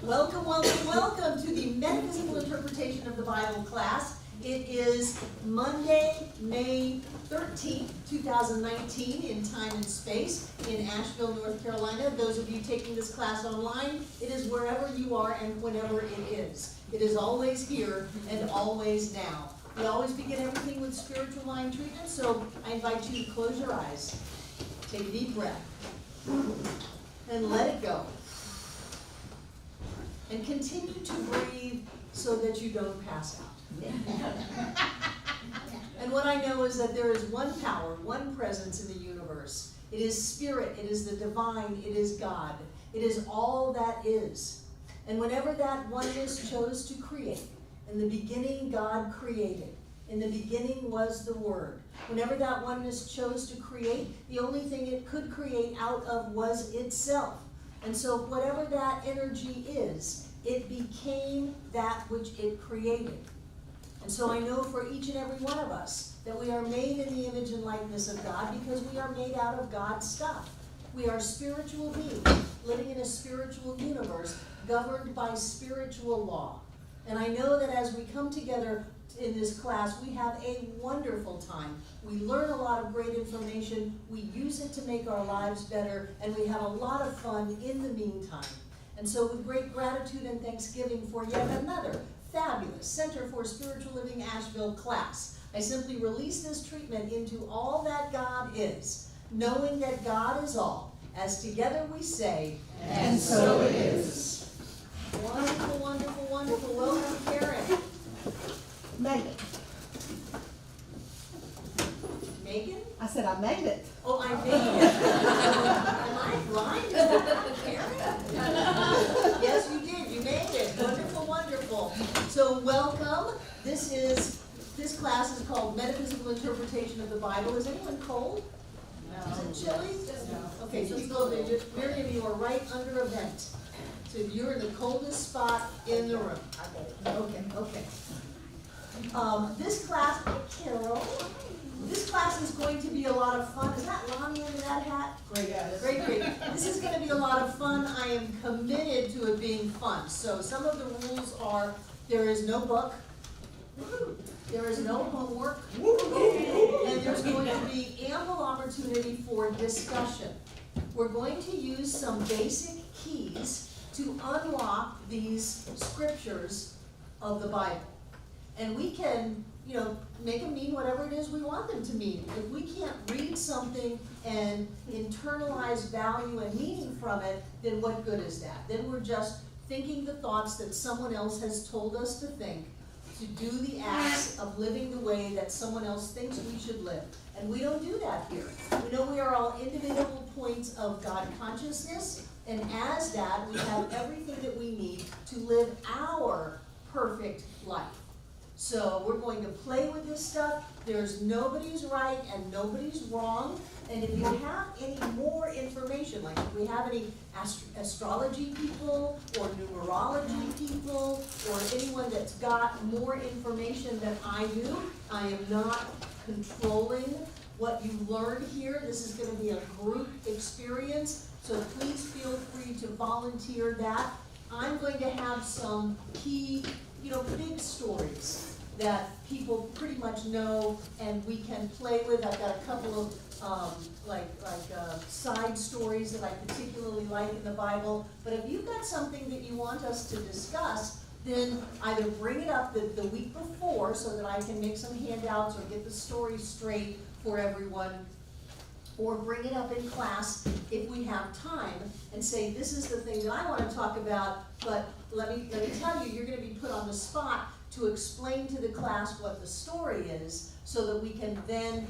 Welcome, welcome, welcome to the Metaphysical Interpretation of the Bible class. It is Monday, May 13th, 2019 in time and space in Asheville, North Carolina. Those of you taking this class online, it is wherever you are and whenever it is. It is always here and always now. We always begin everything with spiritual mind treatment, so I invite you to close your eyes, take a deep breath, and let it go. And continue to breathe so that you don't pass out. And what I know is that there is one power, one presence in the universe. It is spirit, it is the divine, it is God. It is all that is. And whenever that oneness chose to create, in the beginning God created. In the beginning was the Word. Whenever that oneness chose to create, the only thing it could create out of was itself. And so whatever that energy is, it became that which it created. And so I know for each and every one of us that we are made in the image and likeness of God because we are made out of God's stuff. We are spiritual beings living in a spiritual universe governed by spiritual law. And I know that as we come together in this class, we have a wonderful time. We learn a lot of great information, we use it to make our lives better, and we have a lot of fun in the meantime. And so with great gratitude and thanksgiving for yet another fabulous Center for Spiritual Living Asheville class, I simply release this treatment into all that God is, knowing that God is all, as together we say, and so it is. Wonderful, wonderful, wonderful. Welcome, Karen. Made it. Megan? I said I made it. Oh, I made it. Am I blind? Karen? Yes, you did. You made it. Wonderful, wonderful. So welcome. This class is called Metaphysical Interpretation of the Bible. Is anyone cold? No. Is it chilly? No. Okay, so Miriam, you are right under a vent. So you're in the coldest spot in the room. Okay. This class, Carol, this class is going to be a lot of fun. Is that Lonnie under that hat? Great. Great. This is going to be a lot of fun. I am committed to it being fun. So some of the rules are, there is no book, there is no homework, and there's going to be ample opportunity for discussion. We're going to use some basic keys to unlock these scriptures of the Bible. And we can, make them mean whatever it is we want them to mean. If we can't read something and internalize value and meaning from it, then what good is that? Then we're just thinking the thoughts that someone else has told us to think, to do the acts of living the way that someone else thinks we should live. And we don't do that here. We know we are all individual points of God consciousness, and as that, we have everything that we need to live our perfect life. So we're going to play with this stuff. There's nobody's right and nobody's wrong. And if you have any more information, like if we have any astrology people or numerology people or anyone that's got more information than I do, I am not controlling what you learn here. This is going to be a group experience, so please feel free to volunteer that. I'm going to have some key, big stories that people pretty much know and we can play with. I've got a couple of side stories that I particularly like in the Bible. But if you've got something that you want us to discuss, then either bring it up the week before so that I can make some handouts or get the story straight for everyone, or bring it up in class if we have time and say, this is the thing that I want to talk about, but let me tell you, you're going to be put on the spot to explain to the class what the story is so that we can then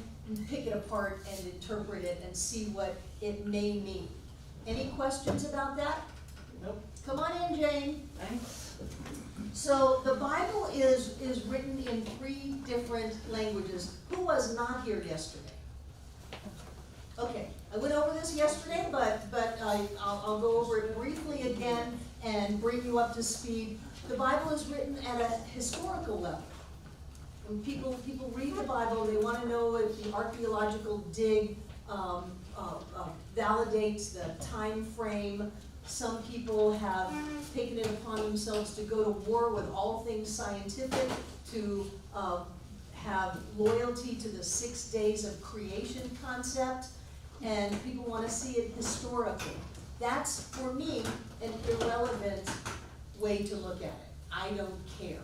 pick it apart and interpret it and see what it may mean. Any questions about that? Nope. Come on in, Jane. Thanks. So the Bible is written in 3 different languages. Who was not here yesterday? Okay, I went over this yesterday, but I'll go over it briefly again and bring you up to speed. The Bible is written at a historical level. When people read the Bible, they want to know if the archaeological dig validates the time frame. Some people have taken it upon themselves to go to war with all things scientific, to have loyalty to the 6 days of creation concept, and people want to see it historically. That's, for me, an irrelevant way to look at it. I don't care.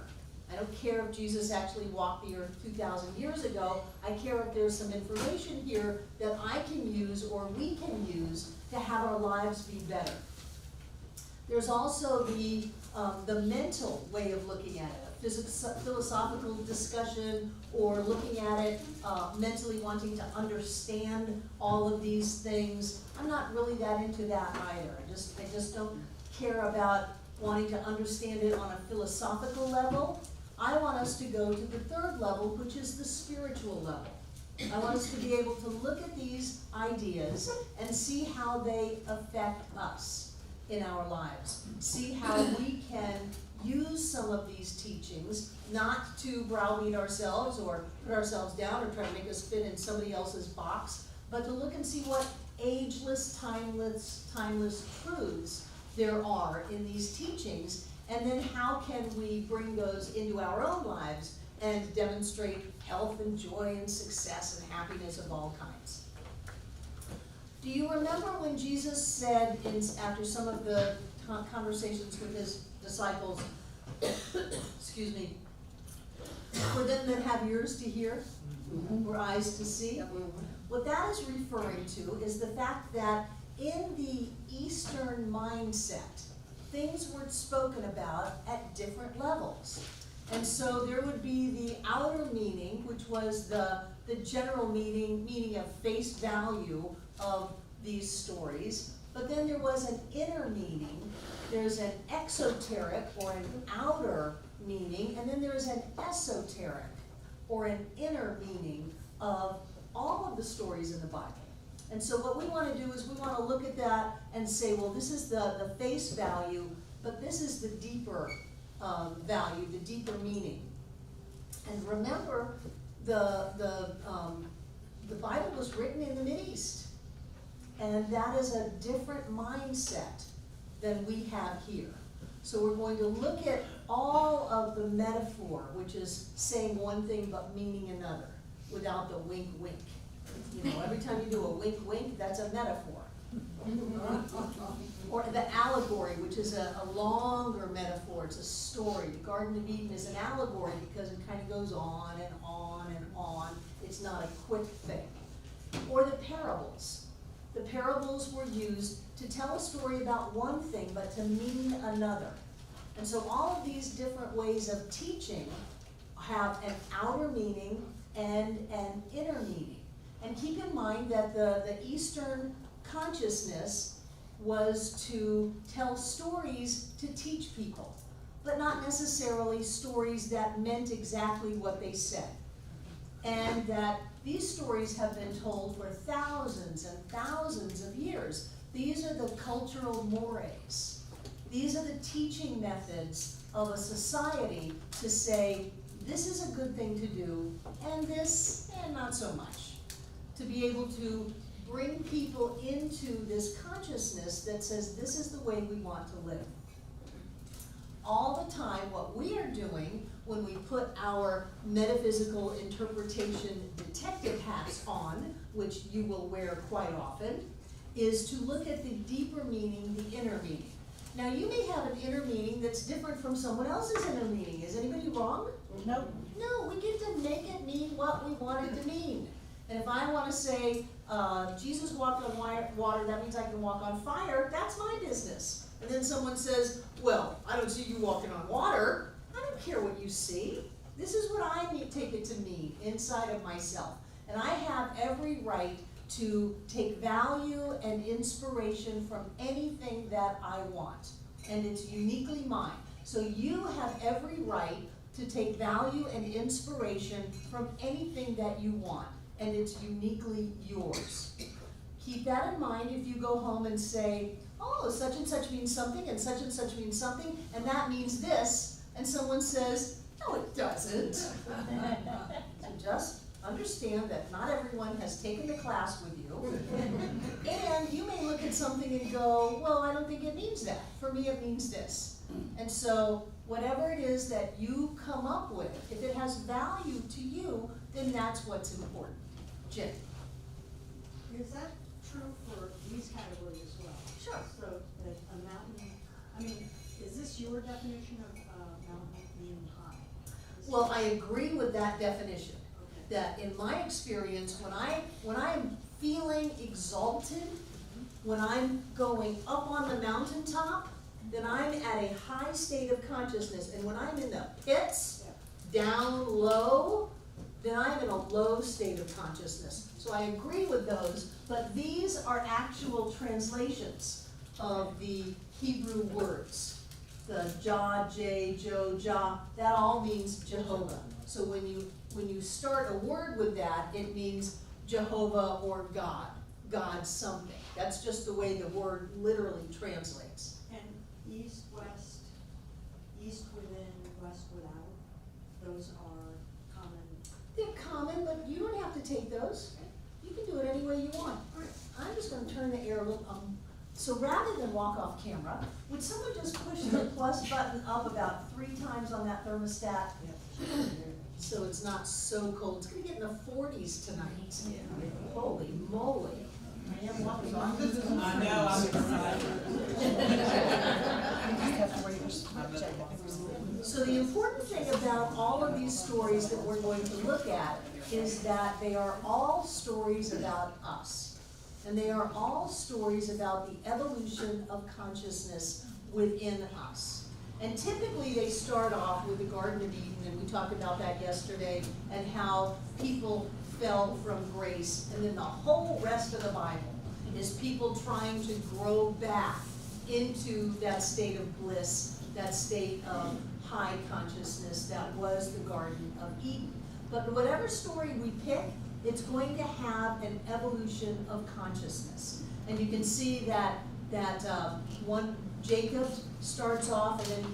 I don't care if Jesus actually walked the earth 2,000 years ago. I care if there's some information here that I can use or we can use to have our lives be better. There's also the mental way of looking at it, a philosophical discussion, or looking at it mentally, wanting to understand all of these things. I'm not really that into that either. I just don't care about wanting to understand it on a philosophical level. I want us to go to the third level, which is the spiritual level. I want us to be able to look at these ideas and see how they affect us in our lives. See how we can use some of these teachings, not to browbeat ourselves or put ourselves down or try to make us fit in somebody else's box, but to look and see what ageless, timeless truths there are in these teachings, and then how can we bring those into our own lives and demonstrate health and joy and success and happiness of all kinds. Do you remember when Jesus said, after some of the conversations with his disciples, excuse me, for them that have ears to hear, or eyes to see? What that is referring to is the fact that in the Eastern mindset, things were spoken about at different levels. And so there would be the outer meaning, which was the general meaning of face value of these stories. But then there was an inner meaning. There's an exoteric, or an outer meaning, and then there's an esoteric, or an inner meaning of all of the stories in the Bible. And so what we want to do is we want to look at that and say, well, this is the face value, but this is the deeper value, the deeper meaning. And remember, the Bible was written in the Mideast, and that is a different mindset than we have here. So we're going to look at all of the metaphor, which is saying one thing but meaning another, without the wink wink. You know, every time you do a wink wink, that's a metaphor. Or the allegory, which is a longer metaphor. It's a story. The Garden of Eden is an allegory because it kind of goes on and on and on. It's not a quick thing. Or the parables. The parables were used to tell a story about one thing but to mean another. And so all of these different ways of teaching have an outer meaning and an inner meaning. And keep in mind that the Eastern consciousness was to tell stories to teach people, but not necessarily stories that meant exactly what they said. And that these stories have been told for thousands and thousands of years. These are the cultural mores. These are the teaching methods of a society to say, this is a good thing to do, and this, not so much. To be able to bring people into this consciousness that says this is the way we want to live. All the time, what we are doing when we put our metaphysical interpretation detective hats on, which you will wear quite often, is to look at the deeper meaning, the inner meaning. Now, you may have an inner meaning that's different from someone else's inner meaning. Is anybody wrong? Nope. No, we get to make it mean what we want it to mean. And if I want to say, Jesus walked on water, that means I can walk on fire, that's my business. And then someone says, well, I don't see you walking on water. I don't care what you see. This is what I take it to mean inside of myself. And I have every right to take value and inspiration from anything that I want. And it's uniquely mine. So you have every right to take value and inspiration from anything that you want. And it's uniquely yours. Keep that in mind if you go home and say, oh, such and such means something, and such means something, and that means this, and someone says, no, it doesn't. So just understand that not everyone has taken the class with you. And you may look at something and go, well, I don't think it means that. For me, it means this. And so whatever it is that you come up with, if it has value to you, then that's what's important. Jim? Is that true for these categories as well? Sure. So that a mountain, I mean, is this your definition of mountain being high? Well, I agree with that definition. Okay. That in my experience, when I'm feeling exalted, when I'm going up on the mountaintop, then I'm at a high state of consciousness. And when I'm in the pits, down low, then I'm in a low state of consciousness. So I agree with those, but these are actual translations of the Hebrew words. The Jah, J, Jo, Jah, that all means Jehovah. So when you start a word with that, it means Jehovah or God, God something. That's just the way the word literally translates. And east, west, east within, west without, those are common. They're common, but you don't have to take those. You can do it any way you want. I'm just gonna turn the air a little, so rather than walk off camera, would someone just push the plus button up about 3 times on that thermostat? So it's not so cold. It's gonna get in the 40s tonight. Holy moly. I am walking on. I know, I'm excited. You just have to wear your jacket. So the important thing about all of these stories that we're going to look at is that they are all stories about us. And they are all stories about the evolution of consciousness within us. And typically they start off with the Garden of Eden, and we talked about that yesterday, and how people fell from grace. And then the whole rest of the Bible is people trying to grow back into that state of bliss, that state of high consciousness that was the Garden of Eden. But whatever story we pick, it's going to have an evolution of consciousness. And you can see that one, Jacob starts off, and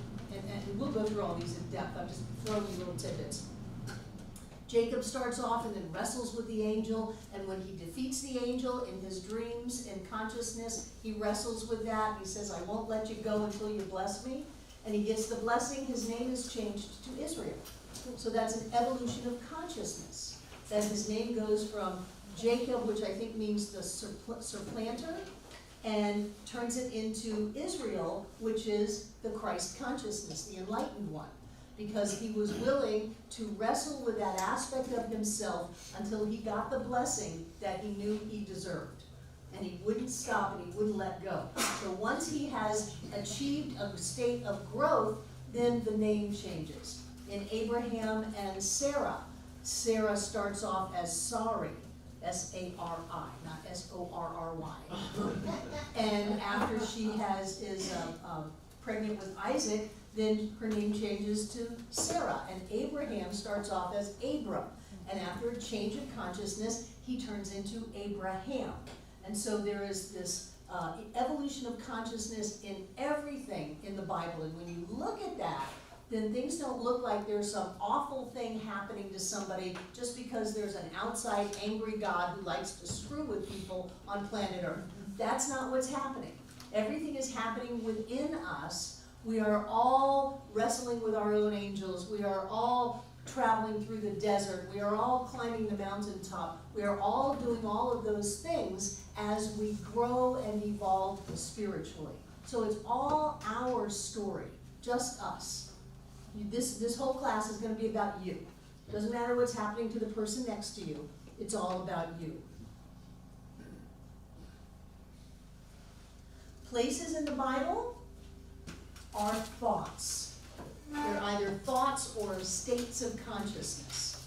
we'll go through all these in depth. I'm just throwing you little tidbits. Jacob starts off and then wrestles with the angel, and when he defeats the angel in his dreams and consciousness, he wrestles with that. He says, I won't let you go until you bless me. And he gets the blessing. His name is changed to Israel. So that's an evolution of consciousness. That his name goes from Jacob, which I think means the supplanter, and turns it into Israel, which is the Christ consciousness, the enlightened one. Because he was willing to wrestle with that aspect of himself until he got the blessing that he knew he deserved. And he wouldn't stop and he wouldn't let go. So once he has achieved a state of growth, then the name changes. In Abraham and Sarah, Sarah starts off as Sarai, S-A-R-I, not S-O-R-R-Y. And after she is pregnant with Isaac, then her name changes to Sarah. And Abraham starts off as Abram. And after a change of consciousness, he turns into Abraham. And so there is this evolution of consciousness in everything in the Bible. And when you look at that, then things don't look like there's some awful thing happening to somebody just because there's an outside angry God who likes to screw with people on planet Earth. That's not what's happening. Everything is happening within us. We are all wrestling with our own angels. We are all traveling through the desert. We are all climbing the mountaintop. We are all doing all of those things as we grow and evolve spiritually. So it's all our story, just us. This whole class is going to be about you. Doesn't matter what's happening to the person next to you. It's all about you. Places in the Bible are thoughts. They're either thoughts or states of consciousness.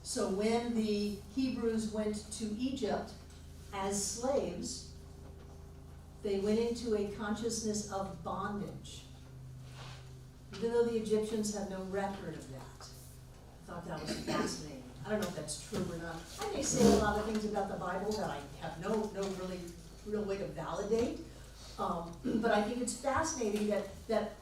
So when the Hebrews went to Egypt as slaves, they went into a consciousness of bondage, even though the Egyptians have no record of that. I thought that was fascinating. I don't know if that's true or not. I may say a lot of things about the Bible that I have no really real way to validate, but I think it's fascinating that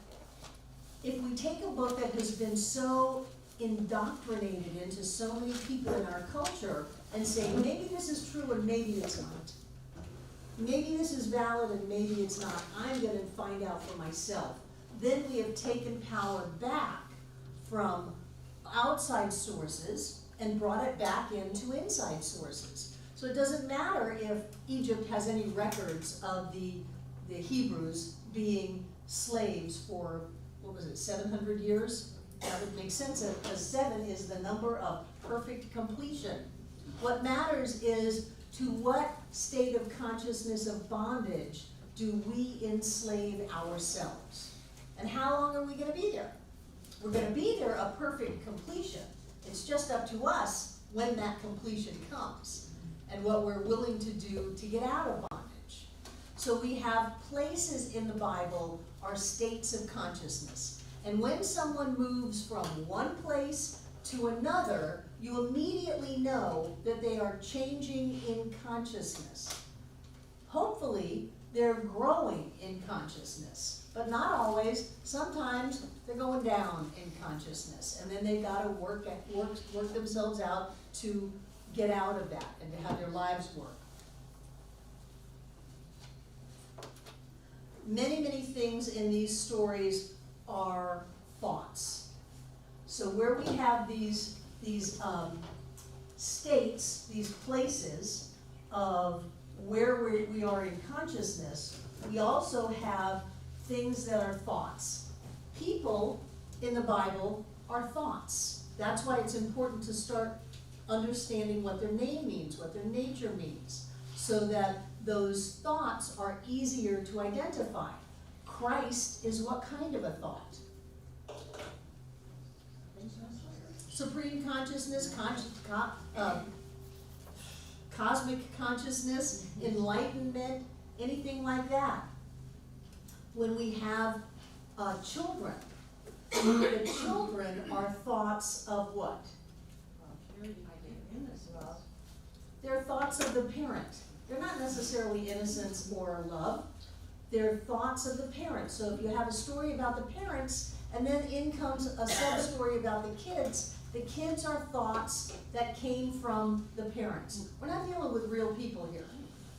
if we take a book that has been so indoctrinated into so many people in our culture and say, maybe this is true and maybe it's not. Maybe this is valid and maybe it's not. I'm gonna find out for myself. Then we have taken power back from outside sources and brought it back into inside sources. So it doesn't matter if Egypt has any records of the Hebrews being slaves for, what was it, 700 years? That would make sense, because 7 is the number of perfect completion. What matters is, to what state of consciousness of bondage do we enslave ourselves? And how long are we gonna be there? We're gonna be there a perfect completion. It's just up to us when that completion comes and what we're willing to do to get out of bondage. So we have places in the Bible are states of consciousness. And when someone moves from one place to another, you immediately know that they are changing in consciousness. Hopefully, they're growing in consciousness, but not always. Sometimes they're going down in consciousness, and then they've got to work themselves out to get out of that and to have their lives work. Many, many things in these stories are thoughts. So where we have these states, these places of where we are in consciousness, we also have things that are thoughts. People in the Bible are thoughts. That's why it's important to start understanding what their name means, what their nature means, so that those thoughts are easier to identify. Christ is what kind of a thought? Supreme consciousness, cosmic consciousness, enlightenment, anything like that. When we have children, the children are thoughts of what? They're thoughts of the parent. They're not necessarily innocence or love. They're thoughts of the parent. So if you have a story about the parents, and then in comes a sub-story about the kids are thoughts that came from the parents. We're not dealing with real people here.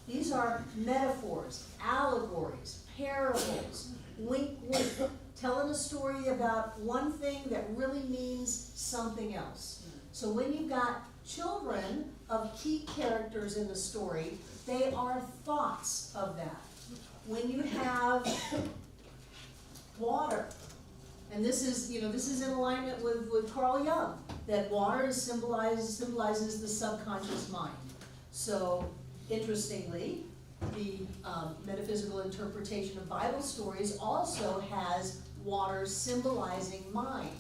These are metaphors, allegories, parables, wink, wink, telling a story about one thing that really means something else. So when you've got children of key characters in the story, they are thoughts of that. When you have water, and this is in alignment with Carl Jung, that water symbolizes the subconscious mind. So, interestingly, the metaphysical interpretation of Bible stories also has water symbolizing mind.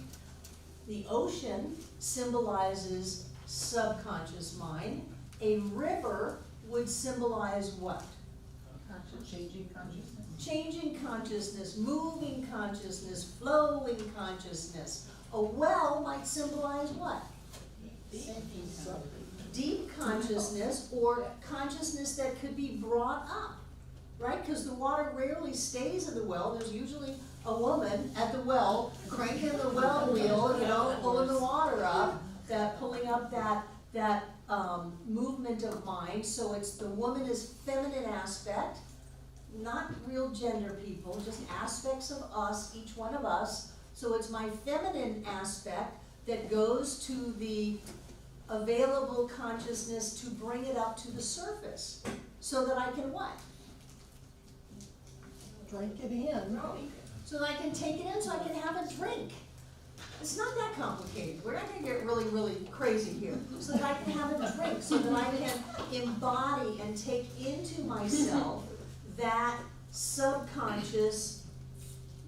The ocean symbolizes subconscious mind. A river would symbolize what? Changing consciousness. Changing consciousness, moving consciousness, flowing consciousness. A well might symbolize what? Deep consciousness, or consciousness that could be brought up, right? Because the water rarely stays in the well. There's usually a woman at the well cranking the well wheel, pulling the water up, pulling up that movement of mind. So it's the woman is feminine aspect. Not real gender people, just aspects of us, each one of us. So it's my feminine aspect that goes to the available consciousness to bring it up to the surface so that I can what? Drink it in. So that I can take it in so I can have a drink. It's not that complicated. We're not going to get really, really crazy here. So that I can have a drink, so that I can embody and take into myself that subconscious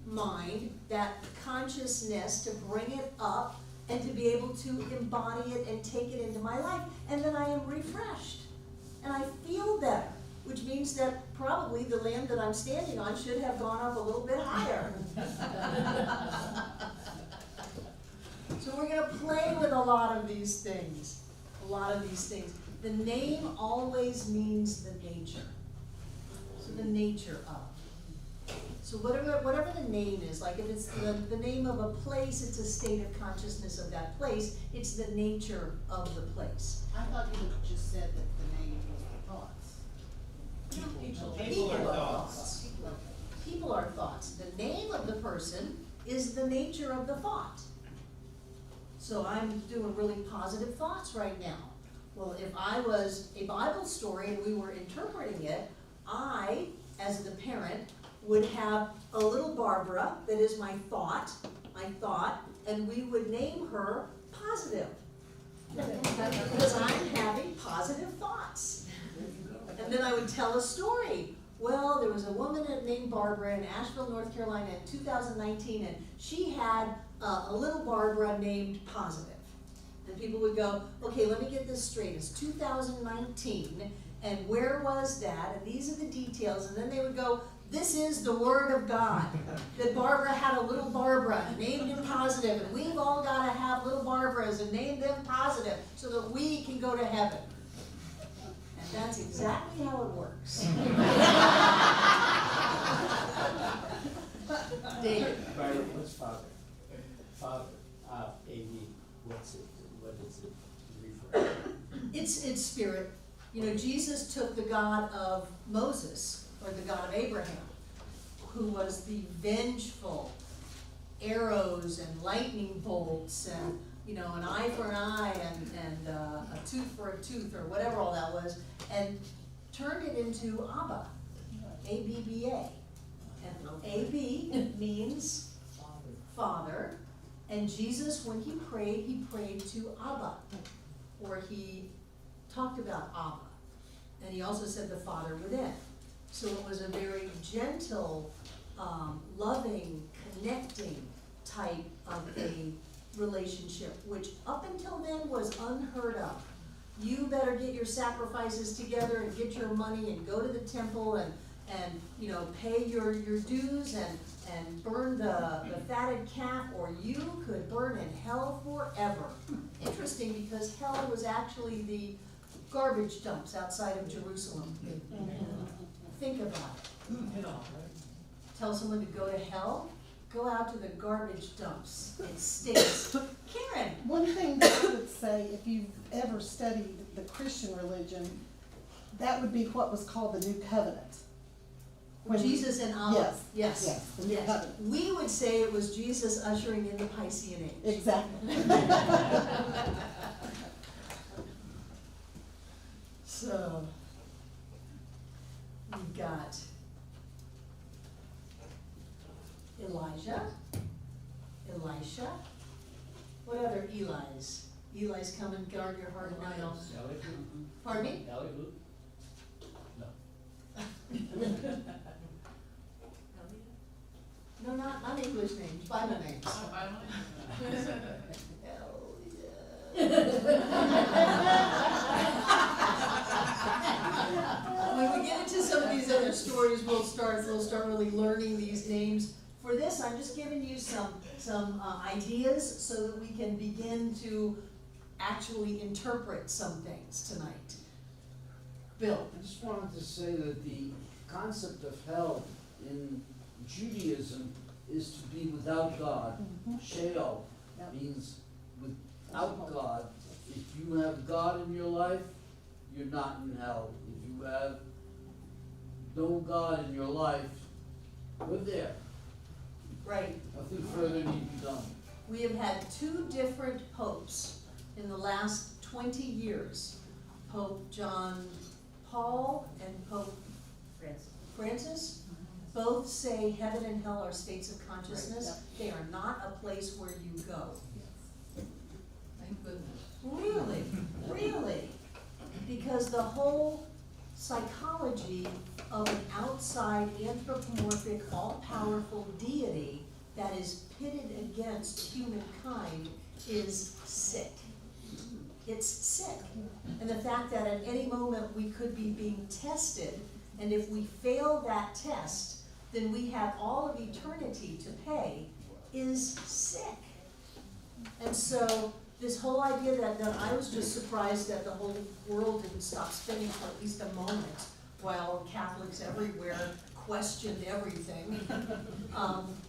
mind, that consciousness, to bring it up and to be able to embody it and take it into my life. And then I am refreshed and I feel better, which means that probably the land that I'm standing on should have gone up a little bit higher. So we're going to play with a lot of these things. The name always means the nature. So the nature of. So So whatever the name is, like if it's the name of a place, it's a state of consciousness of that place, it's the nature of the place. I thought you had just said that the name was the thoughts. People are thoughts. People are thoughts. The name of the person is the nature of the thought. So I'm doing really positive thoughts right now. Well, if I was a Bible story and we were interpreting it, I, as the parent, would have a little Barbara that is my thought, and we would name her positive. Because I'm having positive thoughts. And then I would tell a story. Well, there was a woman named Barbara in Asheville, North Carolina in 2019, and she had a little Barbara named Positive. And people would go, okay, let me get this straight. It's 2019, and where was that? And these are the details. And then they would go, this is the Word of God. That Barbara had a little Barbara named him Positive, and we've all got to have little Barbaras and name them Positive so that we can go to heaven. And that's exactly how it works. David. Byron, what's father? Father, A.D., what's it, what is it referring to? It's spirit. You know, Jesus took the God of Moses, or the God of Abraham, who was the vengeful arrows and lightning bolts and, you know, an eye for an eye and a tooth for a tooth, or whatever all that was, and turned it into Abba, A-B-B-A. And A-B means Father, and Jesus, when he prayed to Abba, or he talked about Abba, and he also said the Father within. So it was a very gentle, loving, connecting type of a relationship, which up until then was unheard of. You better get your sacrifices together and get your money and go to the temple and you know, pay your dues and burn the fatted calf, or you could burn in hell forever. Interesting, because hell was actually the garbage dumps outside of Jerusalem. Think about it. Tell someone to go to hell, go out to the garbage dumps. It stinks. Karen. One thing that I would say, if you've ever studied the Christian religion, that would be what was called the New Covenant. When Jesus and Abba. Yes, Yes. the New Covenant. We would say it was Jesus ushering in the Piscean Age. Exactly. So, we've got Elijah, Elisha. What other Eli's? Eli's come and guard your heart and mind all. Pardon me? Allegory? No, not English names, Bible names. Oh, Bible? When we get into some of these other stories, we'll start really learning these names. For this, I'm just giving you some ideas so that we can begin to actually interpret some things tonight. Bill. I just wanted to say that the concept of hell in Judaism is to be without God. Sheol means without God. If you have God in your life, you're not in hell. If you have no God in your life, you're there. Right. Nothing further need be done. We have had two different popes in the last 20 years. Pope John Paul and Pope Francis both say heaven and hell are states of consciousness. They are not a place where you go. Thank goodness. Really? Really? Because the whole psychology of an outside anthropomorphic, all-powerful deity that is pitted against humankind is sick. It's sick. And the fact that at any moment we could be being tested, and if we fail that test, then we have all of eternity to pay, is sick. And so this whole idea that I was just surprised that the whole world didn't stop spinning for at least a moment while Catholics everywhere questioned everything.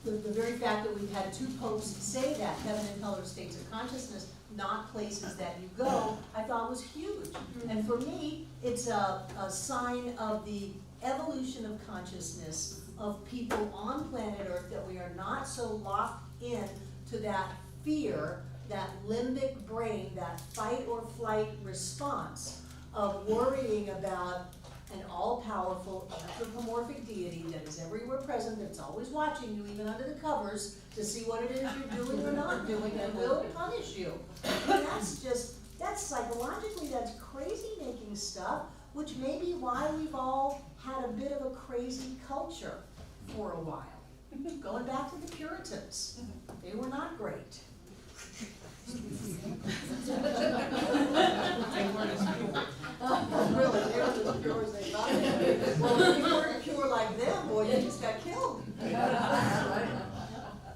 The very fact that we've had 2 popes say that, heaven and hell are states of consciousness, not places that you go, I thought was huge. And for me, it's a sign of the evolution of consciousness of people on planet Earth, that we are not so locked in to that fear, that limbic brain, that fight or flight response of worrying about an all-powerful anthropomorphic deity that is everywhere present, that's always watching you, even under the covers, to see what it is you're doing or not doing, and will punish you. And that's psychologically, that's crazy-making stuff, which may be why we've all had a bit of a crazy culture for a while. Going back to the Puritans, they were not great. Really, they were as pure as they thought they were. Well, if you weren't pure like them, boy, you just got killed.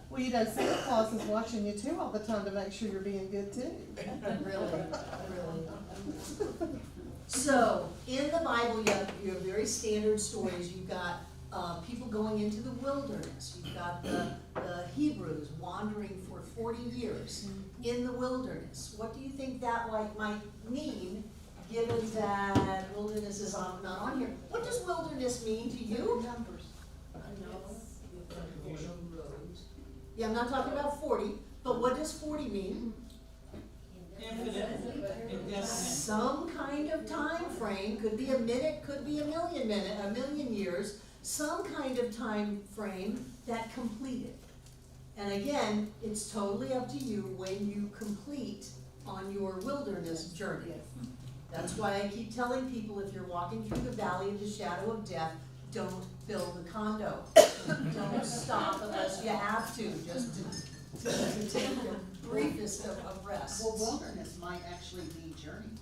Well, you know, Santa Claus is watching you too all the time to make sure you're being good too. Really. So, in the Bible, you have very standard stories. You've got people going into the wilderness. You've got the Hebrews wandering for 40 years in the wilderness. What do you think that might mean, given that wilderness is not on here? What does wilderness mean to you? Numbers. Yeah, I'm not talking about 40, but what does 40 mean? Infinite. Some kind of time frame, could be a minute, could be a million years, some kind of time frame that completed. And again, it's totally up to you when you complete on your wilderness journey. That's why I keep telling people, if you're walking through the valley of the shadow of death, don't build a condo. Don't stop unless you have to, just to take the briefest of rests. Well, wilderness might actually be journey.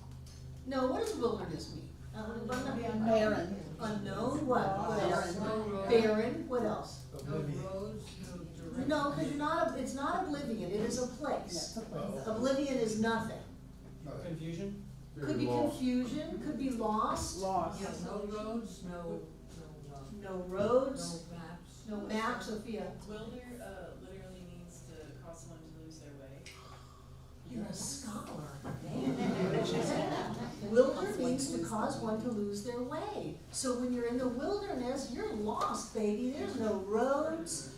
No, what does wilderness mean? Barren. Unknown, what? What else? Barren, what else? No, because it's not oblivion, it is a place. Oblivion is nothing. Confusion? Could be confusion, could be lost. Lost. Yeah, no roads, No roads, no maps. no map, Sophia. Wilder literally means to cause someone to lose their way. You're a scholar. Wilder means to cause one to lose their way. So when you're in the wilderness, you're lost, baby. There's no roads.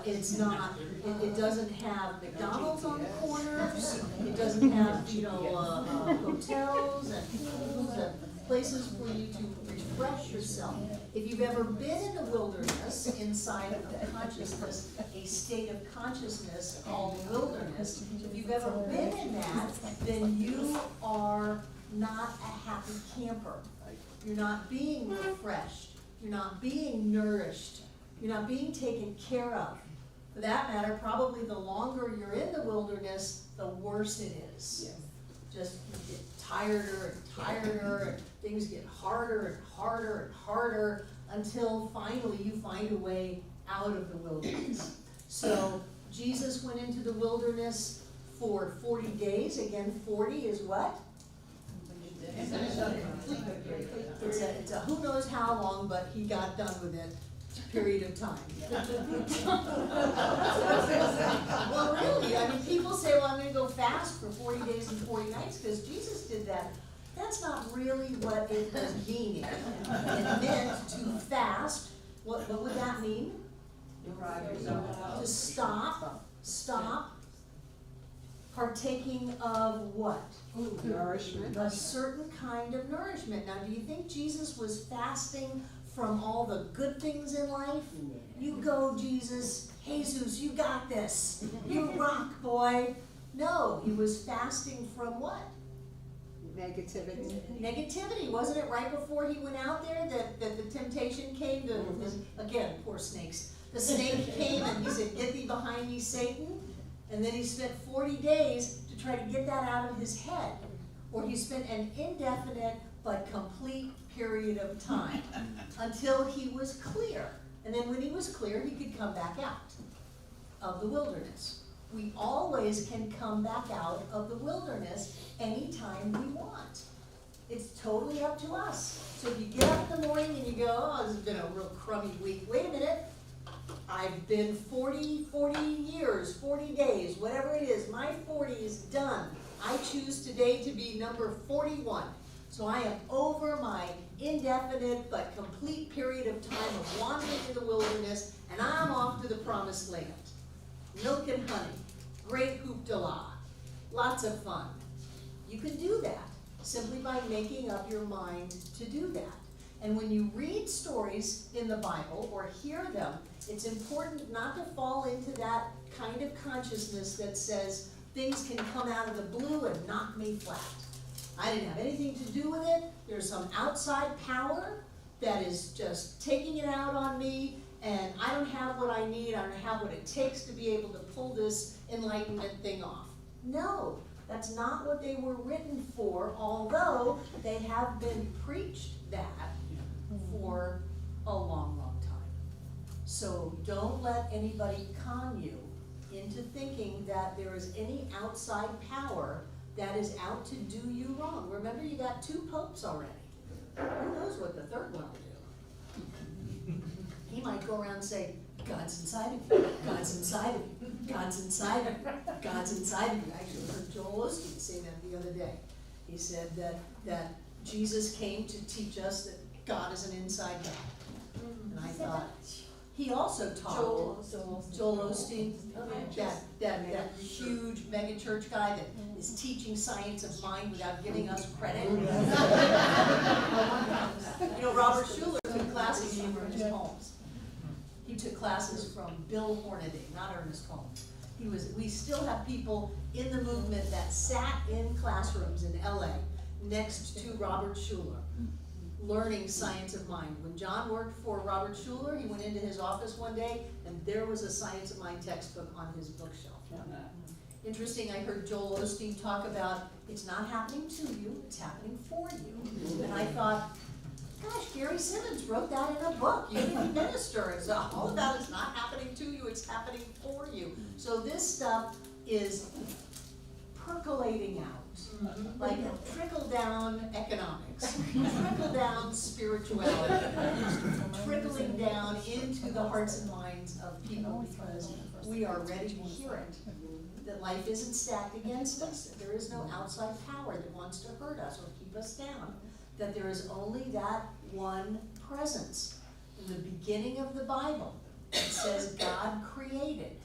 It doesn't have McDonald's on the corners. It doesn't have, hotels and pools and places for you to refresh yourself. If you've ever been in the wilderness, inside of the consciousness, a state of consciousness called wilderness, if you've ever been in that, then you are not a happy camper. You're not being refreshed. You're not being nourished. You're not being taken care of. For that matter, probably the longer you're in the wilderness, the worse it is. Yes. Just you get tireder and tireder, and things get harder and harder and harder until finally you find a way out of the wilderness. So Jesus went into the wilderness for 40 days. Again, 40 is what? It's a who knows how long, but he got done with it. Period of time. Well, really, I mean, people say, well, I'm going to go fast for 40 days and 40 nights because Jesus did that. That's not really what it was meaning. It meant to fast. What would that mean? To stop partaking of what? Nourishment. A certain kind of nourishment. Now, do you think Jesus was fasting from all the good things in life? You go, Jesus. Jesus, you got this. You rock, boy. No, he was fasting from what? Negativity. Negativity. Wasn't it right before he went out there that the temptation came to, again, poor snakes. The snake came and he said, get thee behind me, Satan. And then he spent 40 days to try to get that out of his head. Or he spent an indefinite but complete period of time until he was clear. And then when he was clear, he could come back out of the wilderness. We always can come back out of the wilderness anytime we want. It's totally up to us. So if you get up in the morning and you go, oh, this has been a real crummy week, wait a minute. I've been 40 years, 40 days, whatever it is, my 40 is done. I choose today to be number 41. So I am over my indefinite but complete period of time of wandering in the wilderness, and I'm off to the promised land. Milk and honey, great hoopla, lots of fun. You can do that simply by making up your mind to do that. And when you read stories in the Bible or hear them, it's important not to fall into that kind of consciousness that says things can come out of the blue and knock me flat. I didn't have anything to do with it. There's some outside power that is just taking it out on me, and I don't have what I need. I don't have what it takes to be able to pull this enlightenment thing off. No, that's not what they were written for, although they have been preached that for a long, long time. So don't let anybody con you into thinking that there is any outside power that is out to do you wrong. Remember, you got 2 popes already. Who knows what the third one will do? He might go around and say, God's inside of you, God's inside of you, God's inside of you, God's inside of you. I actually heard Joel Osteen say that the other day. He said that Jesus came to teach us that God is an inside God. And I thought, he also taught Joel Osteen, that huge mega church guy that is teaching science of mind without giving us credit. You know, Robert Schuller took classes from Ernest Holmes. He took classes from Bill Hornaday, not Ernest Holmes. We still have people in the movement that sat in classrooms in LA next to Robert Schuller, learning science of mind. When John worked for Robert Schuller, he went into his office one day and there was a science of mind textbook on his bookshelf. Interesting, I heard Joel Osteen talk about it's not happening to you, it's happening for you. And I thought, gosh, Gary Simmons wrote that in a book. You can minister. It's all about it's not happening to you, it's happening for you. So this stuff is percolating out, like trickle down economics, trickle down spirituality, trickling down into the hearts and minds of people because we are ready to hear it. That life isn't stacked against us, that there is no outside power that wants to hurt us or keep us down, that there is only that one presence. In the beginning of the Bible, it says God created.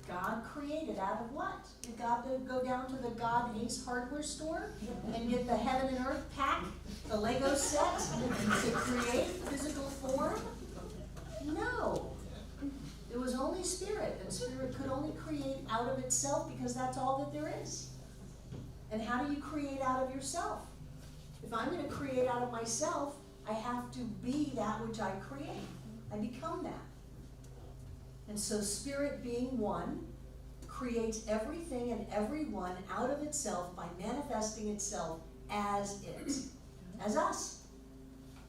God created out of what? Did God go down to the God Ace hardware store and get the heaven and earth pack, the Lego set, to create physical form? No. It was only spirit, and spirit could only create out of itself because that's all that there is. And how do you create out of yourself? If I'm going to create out of myself, I have to be that which I create. I become that. And so spirit being one creates everything and everyone out of itself by manifesting itself as it, as us.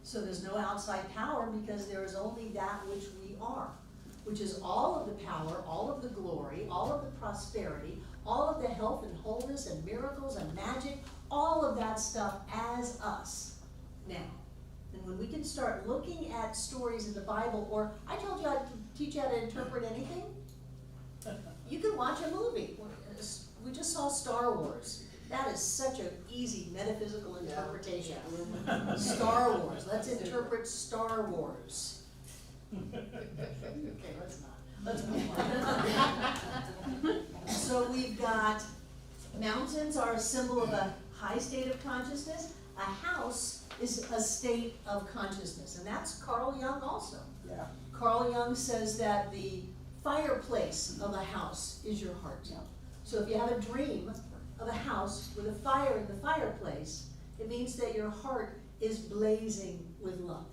So there's no outside power because there is only that which we are, which is all of the power, all of the glory, all of the prosperity, all of the health and wholeness and miracles and magic, all of that stuff as us now. And when we can start looking at stories in the Bible, or I told you I'd teach you how to interpret anything, you can watch a movie. We just saw Star Wars. That is such an easy metaphysical interpretation. Star Wars. Let's interpret Star Wars. Okay, let's not. Let's move on. So we've got mountains are a symbol of a high state of consciousness. A house is a state of consciousness, and that's Carl Jung also. Yeah. Carl Jung says that the fireplace of a house is your heart. So if you have a dream of a house with a fire in the fireplace, it means that your heart is blazing with love.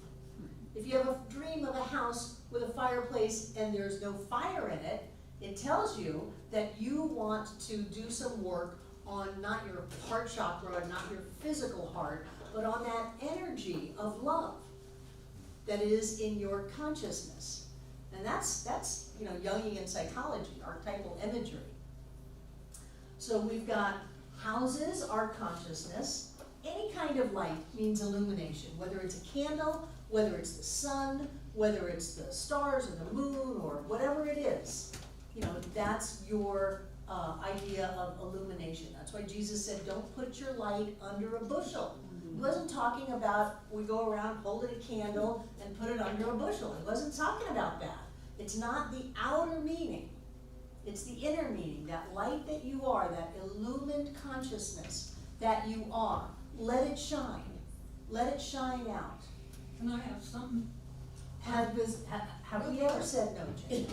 If you have a dream of a house with a fireplace and there's no fire in it, it tells you that you want to do some work on not your heart chakra and not your physical heart, but on that energy of love that is in your consciousness. And that's Jungian psychology, archetypal imagery. So we've got houses are consciousness, Any kind of light means illumination, whether it's a candle, whether it's the sun, whether it's the stars or the moon or whatever it is. You know, that's your idea of illumination. That's why Jesus said, don't put your light under a bushel. He wasn't talking about we go around holding a candle and put it under a bushel. He wasn't talking about that. It's not the outer meaning. It's the inner meaning, that light that you are, that illumined consciousness that you are. Let it shine. Let it shine out. Can I have something? Have we ever said no, Jane?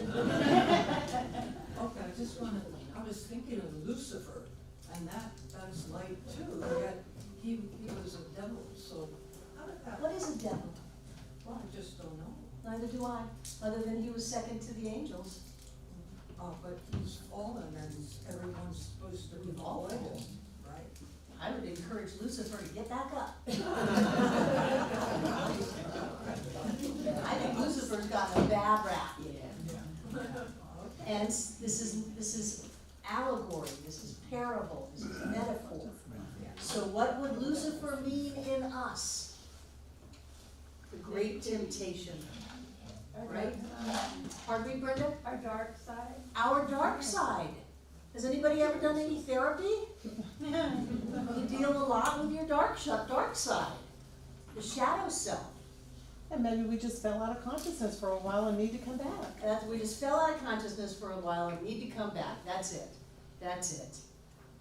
Okay, I just wanted, I was thinking of Lucifer, and that's light too, yet he was a devil, so how did that? What is a devil? Well, I just don't know. Neither do I, other than he was second to the angels. But he's fallen and everyone's supposed to be We've all fallen, fallen. right? I would encourage Lucifer to get back up. I think Lucifer's gotten a bad rap. And this is allegory, this is parable, this is metaphor. So what would Lucifer mean in us? The great temptation, right? Pardon me, Brenda? Our dark side. Our dark side. Has anybody ever done any therapy? You deal a lot with your dark side, the shadow self. And maybe we just fell out of consciousness for a while and need to come back. We just fell out of consciousness for a while and need to come back. That's it. That's it.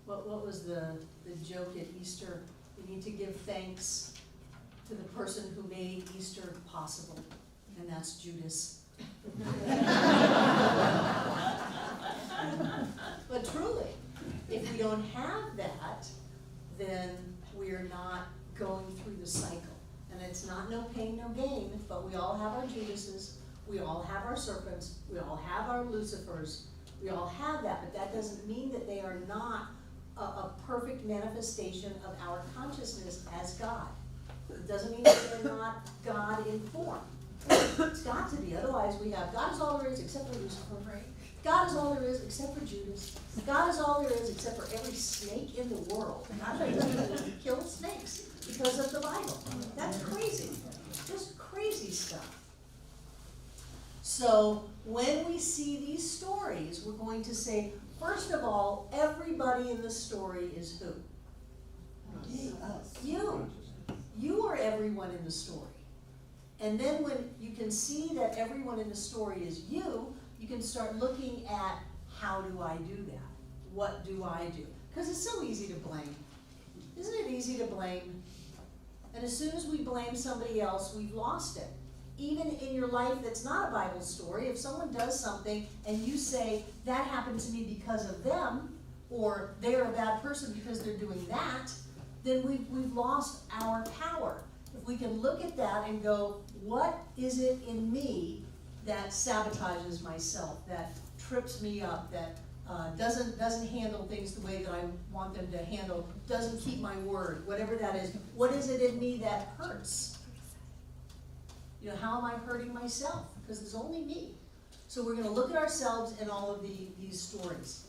What was the joke at Easter? We need to give thanks to the person who made Easter possible, and that's Judas. But truly, if we don't have that, then we're not going through the cycle. And it's not no pain, no gain, but we all have our Judases, we all have our serpents, we all have our Lucifers, we all have that, but that doesn't mean that they are not a perfect manifestation of our consciousness as God. It doesn't mean that they're not God in form. It's got to be, otherwise we have God is all there is except for Lucifer. God is all there is except for Judas. God is all there is except for every snake in the world. I'm not going to kill snakes because of the Bible. That's crazy. Just crazy stuff. So when we see these stories, we're going to say, first of all, everybody in the story is who? Us. You. You are everyone in the story. And then when you can see that everyone in the story is you, you can start looking at, how do I do that? What do I do? Because it's so easy to blame. Isn't it easy to blame? And as soon as we blame somebody else, we've lost it. Even in your life that's not a Bible story, if someone does something and you say, that happened to me because of them, or they're a bad person because they're doing that, then we've lost our power. If we can look at that and go, what is it in me that sabotages myself, that trips me up, that doesn't handle things the way that I want them to handle, doesn't keep my word, whatever that is. What is it in me that hurts? You know, how am I hurting myself? Because it's only me. So we're going to look at ourselves in all of these stories.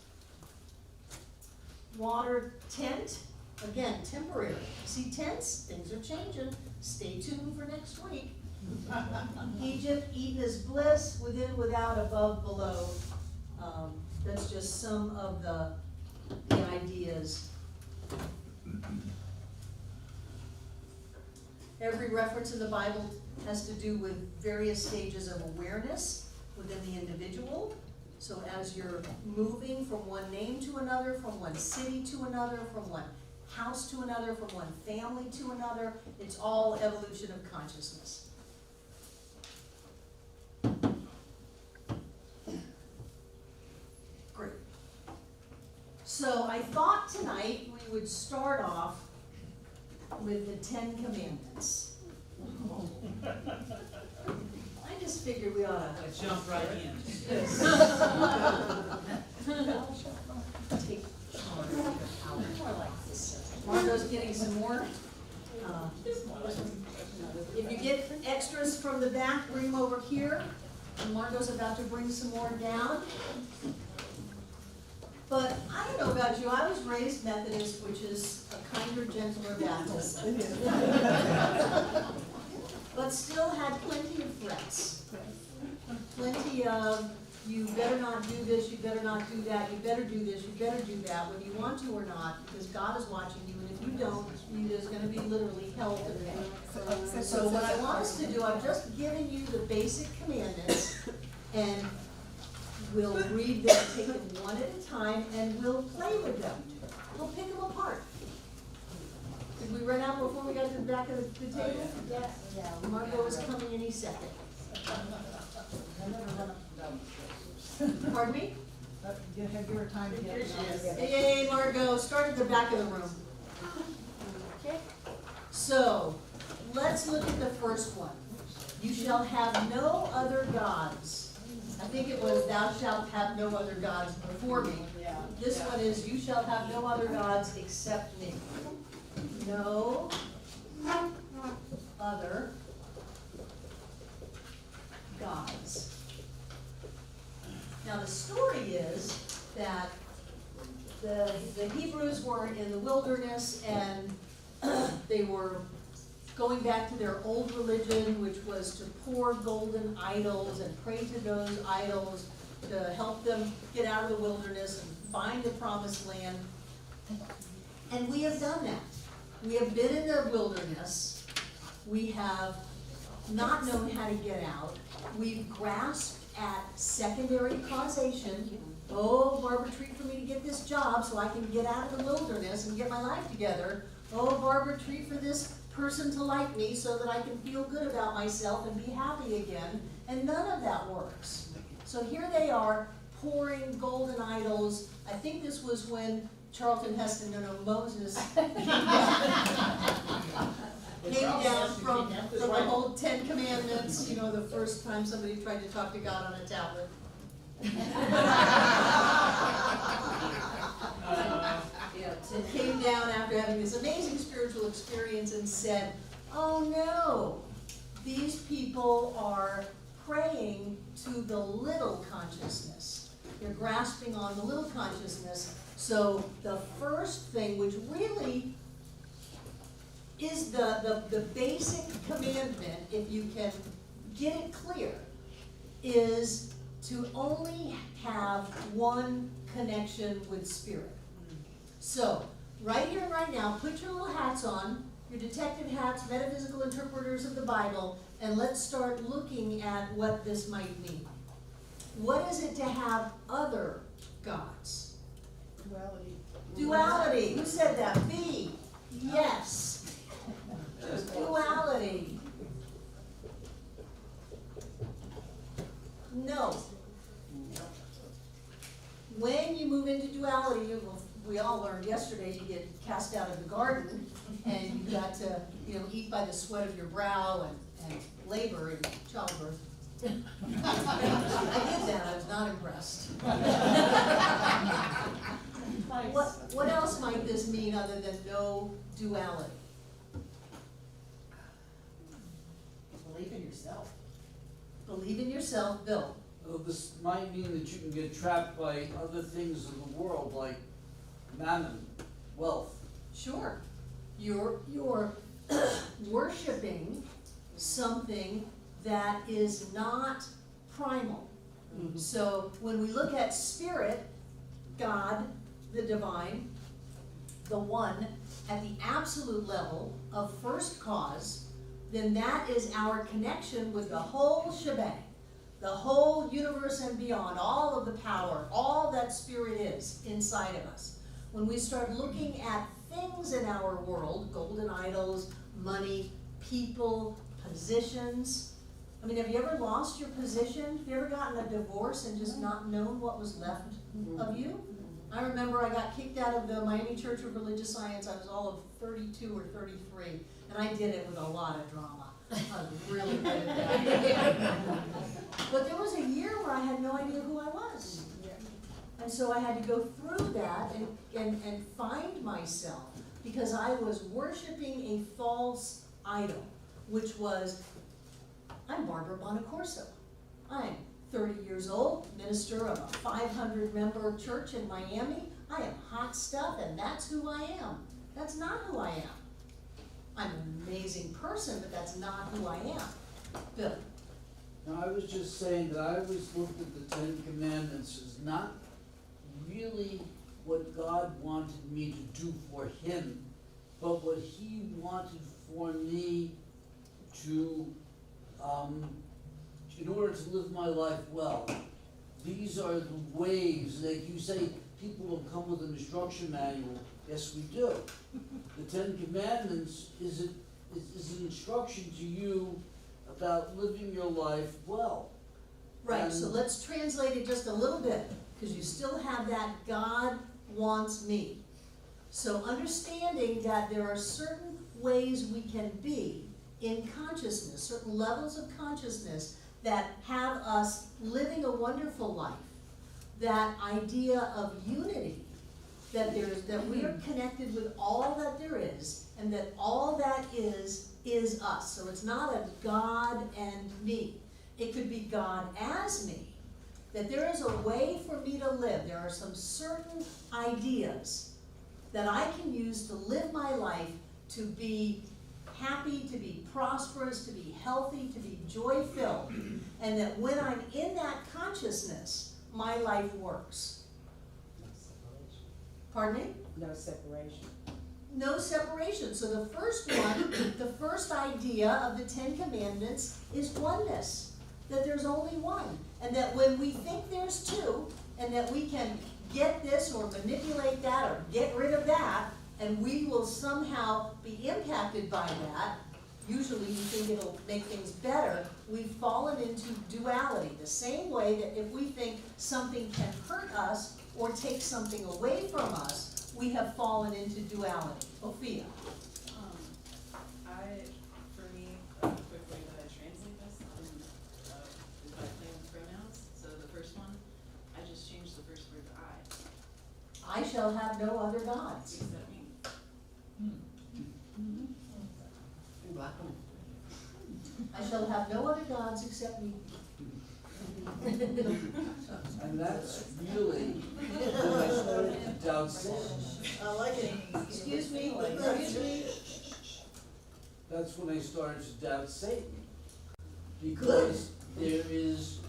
Water tent, again, temporary. See tents? Things are changing. Stay tuned for next week. Egypt, Eden is bliss, within, without, above, below. That's just some of the ideas. Every reference in the Bible has to do with various stages of awareness within the individual. So as you're moving from one name to another, from one city to another, from one house to another, from one family to another, it's all evolution of consciousness. Great. So I thought tonight we would start off with the 10 Commandments. I just figured we ought to Jump right in. take more like this. Margot's getting some more. If you get extras from the back, bring them over here. And Margot's about to bring some more down. But I don't know about you, I was raised Methodist, which is a kinder, gentler Baptist. But still had plenty of threats. Plenty of, you better not do this, you better not do that, you better do this, you better do that, whether you want to or not, because God is watching you, and if you don't, there's gonna be literally hell to pay. So what I want us to do, I've just given you the basic commandments, and we'll read them, take them one at a time, and we'll play with them. We'll pick them apart. Did we run out before we got to the back of the table? Yeah. Margot is coming any second. Pardon me? Give her time to get it all together. Hey, Margot, start at the back of the room. Okay. So, let's look at the first one. You shall have no other gods. I think it was thou shalt have no other gods before me. This one is you shall have no other gods except me. No other gods. Now the story is that the Hebrews were in the wilderness and they were going back to their old religion, which was to pour golden idols and pray to those idols to help them get out of the wilderness and find the promised land. And we have done that. We have been in the wilderness. We have not known how to get out. We've grasped at secondary causation. Oh, Barbara, treat for me to get this job so I can get out of the wilderness and get my life together. Oh, Barbara, treat for this person to like me so that I can feel good about myself and be happy again. And none of that works. So here they are pouring golden idols. I think this was when Charlton Heston, Moses came down from the whole 10 Commandments, the first time somebody tried to talk to God on a tablet. Came down after having this amazing spiritual experience and said, oh no, these people are praying to the little consciousness. They're grasping on the little consciousness. So the first thing, which really is the basic commandment, if you can get it clear, is to only have one connection with spirit. So, right here and right now, put your little hats on, your detective hats, metaphysical interpreters of the Bible, and let's start looking at what this might mean. What is it to have other gods? Duality. Duality. Who said that? B. Yes. Duality. No. When you move into duality, we all learned yesterday, you get cast out of the garden, and you've got to, eat by the sweat of your brow and labor in childbirth. I did that, I was not impressed. What else might this mean other than no duality? Believe in yourself. Believe in yourself, Bill. This might mean that you can get trapped by other things in the world, like mammon, wealth. Sure. You're worshiping something that is not primal. Mm-hmm. So when we look at spirit, God, the divine, the one, at the absolute level of first cause, then that is our connection with the whole shebang, the whole universe and beyond, all of the power, all that spirit is inside of us. When we start looking at things in our world, golden idols, money, people, positions. I mean, have you ever lost your position? Have you ever gotten a divorce and just not known what was left of you? I remember I got kicked out of the Miami Church of Religious Science. I was all of 32 or 33, and I did it with a lot of drama. I was really good at that. But there was a year where I had no idea who I was. And so I had to go through that and find myself, because I was worshiping a false idol, which was, I'm Barbara Bonacorso. I'm 30 years old, minister of a 500-member church in Miami. I am hot stuff, and that's who I am. That's not who I am. I'm an amazing person, but that's not who I am. Bill? Now, I was just saying that I always looked at the Ten Commandments as not really what God wanted me to do for him, but what he wanted for me to, in order to live my life well. These are the ways, like you say, people will come with an instruction manual. Yes, we do. The Ten Commandments is an instruction to you about living your life well. Right, so And- let's translate it just a little bit, because you still have that God wants me. So understanding that there are certain ways we can be in consciousness, certain levels of consciousness that have us living a wonderful life. That idea of unity, that we are connected with all that there is, and that all that is us. So it's not a God and me. It could be God as me. That there is a way for me to live. There are some certain ideas that I can use to live my life, to be happy, to be prosperous, to be healthy, to be joy-filled. And that when I'm in that consciousness, my life works. Pardon me? No separation. No separation. So the first one, the first idea of the Ten Commandments is oneness. That there's only one. And that when we think there's two, and that we can get this or manipulate that or get rid of that, and we will somehow be impacted by that, usually we think it'll make things better, we've fallen into duality. The same way that if we think something can hurt us or take something away from us, we have fallen into duality. Sophia? For me, a quick way that I translate this is by playing with pronouns. So the first one, I just changed the first word to I. I shall have no other gods. What does that mean? I shall have no other gods except me. And that's really when I started to doubt Satan. I like it. Excuse me, excuse me. That's when I started to doubt Satan. Because there is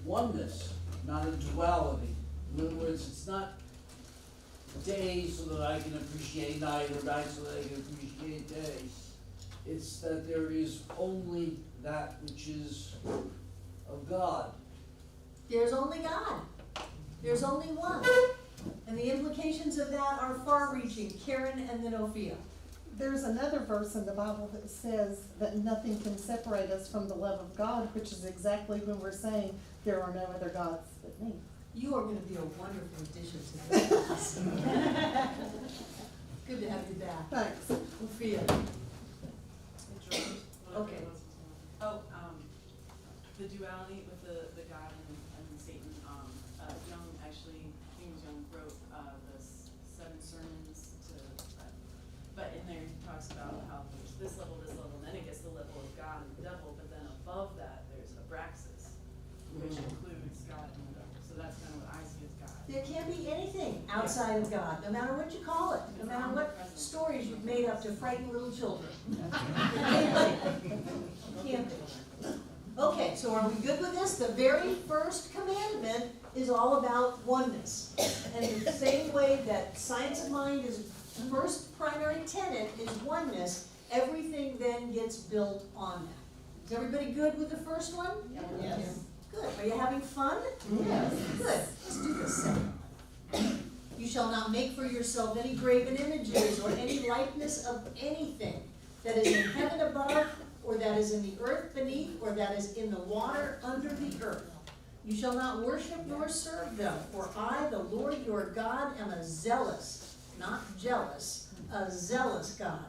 oneness, not a duality. In other words, it's not day so that I can appreciate night, or night so that I can appreciate day. It's that there is only that which is of God. There's only God. There's only one. And the implications of that are far-reaching. Karen and then Ophia. There's another verse in the Bible that says that nothing can separate us from the love of God, which is exactly when we're saying there are no other gods but me. You are going to be a wonderful addition to this class. Good to have you back. Thanks. Ophia. Okay. The duality with the God and Satan. Young, actually, I think it was Young, wrote the 7 sermons to, but in there he talks about how there's this level, and then it gets the level of God and the devil, but then above that there's Abraxas, which includes God and the devil. So that's kind of what I see as God. There can't be anything outside of God, no matter what you call it, no matter what stories you've made up to frighten little children. Can't be. Okay, so are we good with this? The very first commandment is all about oneness. And in the same way that science of mind is first primary tenet is oneness, everything then gets built on that. Is everybody good with the first one? Yes. Good. Are you having fun? Yes. Good. Let's do the second one. You shall not make for yourself any graven images or any likeness of anything that is in heaven above, or that is in the earth beneath, or that is in the water under the earth. You shall not worship nor serve them, for I, the Lord your God, am a zealous, not jealous, a zealous God,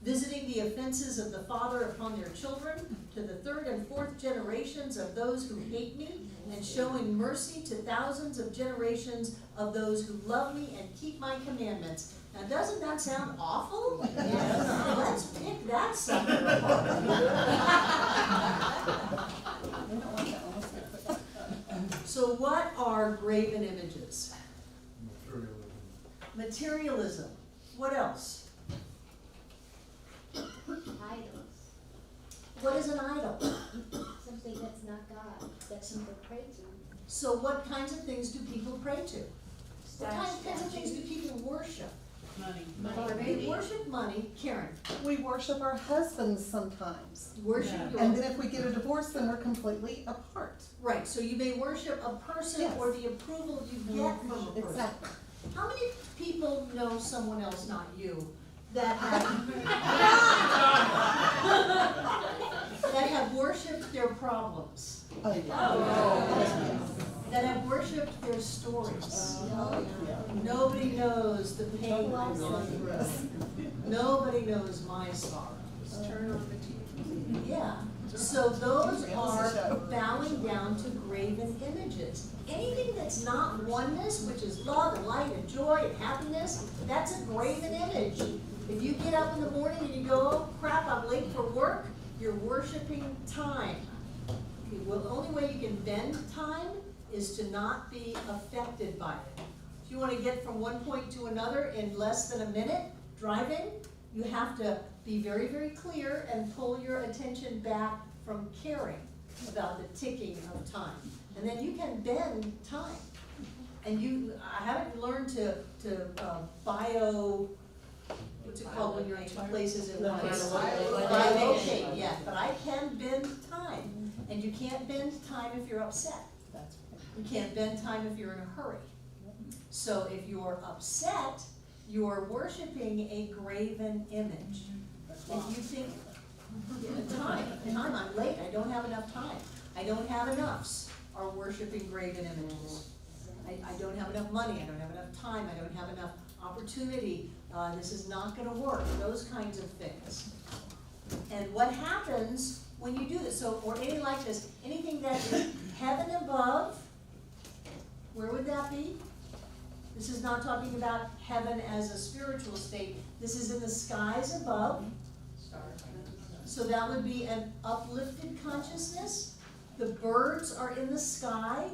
visiting the offenses of the father upon their children, to the 3rd and 4th generations of those who hate me, and showing mercy to thousands of generations of those who love me and keep my commandments. Now, doesn't that sound awful? Yes. Let's pick that sucker apart. We don't want that one. Let's get it. So what are graven images? Materialism. Materialism. What else? Idols, What is an idol? something that's not God, that people pray to. So what kinds of things do people pray to? What kinds of things do people worship? Money. They worship money. Karen, We worship our husbands sometimes. worship Yeah. And your, then if we get a divorce, then we're completely apart. right, so you may worship a person Yes. or the approval you get from a person. Exactly. How many people know someone else, not you, that have, that have worshipped their problems, Oh, yeah. that have worshipped their stories? Oh, yeah. Nobody knows the pain I'm going through. Nobody knows my sorrows. Turn on the TV. Yeah, so those are bowing down to graven images. Anything that's not oneness, which is love and light and joy and happiness, that's a graven image. If you get up in the morning and you go, oh crap, I'm late for work, you're worshiping time. Well, the only way you can bend time is to not be affected by it. If you want to get from one point to another in less than a minute driving, you have to be very, very clear and pull your attention back from caring about the ticking of time. And then you can bend time. And I haven't learned to what's it called when you're in two places at once? Bilocate, yeah, but I can bend time. And you can't bend time if you're upset. That's You can't bend time if you're in a hurry. So if you're upset, you're worshiping a graven image. If you think, time, I'm late, I don't have enough time, I don't have enoughs, are worshiping graven images. I don't have enough money, I don't have enough time, I don't have enough opportunity, this is not gonna work, those kinds of things. And what happens when you do this, so, or anything like this, anything that is heaven above, where would that be? This is not talking about heaven as a spiritual state, this is in the skies above. So that would be an uplifted consciousness. The birds are in the sky.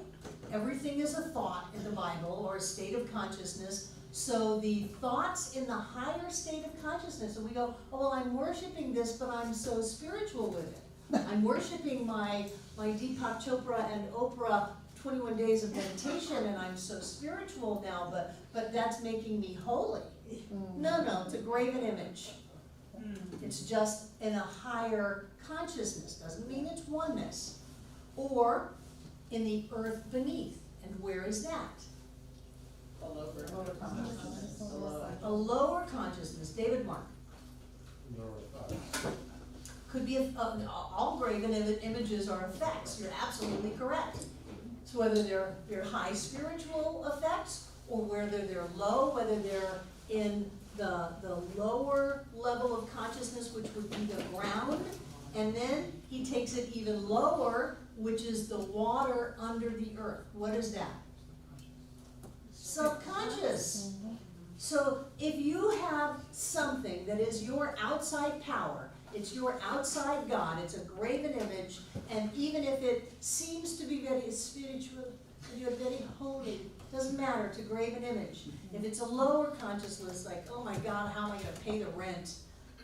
Everything is a thought in the Bible or a state of consciousness. So the thoughts in the higher state of consciousness, and we go, oh, well, I'm worshiping this, but I'm so spiritual with it. I'm worshiping my Deepak Chopra and Oprah 21 days of meditation, and I'm so spiritual now, but that's making me holy. No, it's a graven image. It's just in a higher consciousness, doesn't mean it's oneness. Or in the earth beneath, and where is that? A lower consciousness. David Mark. Could be, all graven images are effects, you're absolutely correct. So whether they're high spiritual effects, or whether they're low, whether they're in the lower level of consciousness, which would be the ground, and then he takes it even lower, which is the water under the earth. What is that? Subconscious. So if you have something that is your outside power, it's your outside God, it's a graven image, and even if it seems to be very spiritual, you're very holy, doesn't matter, it's a graven image. If it's a lower consciousness, like, oh my God, how am I gonna pay the rent?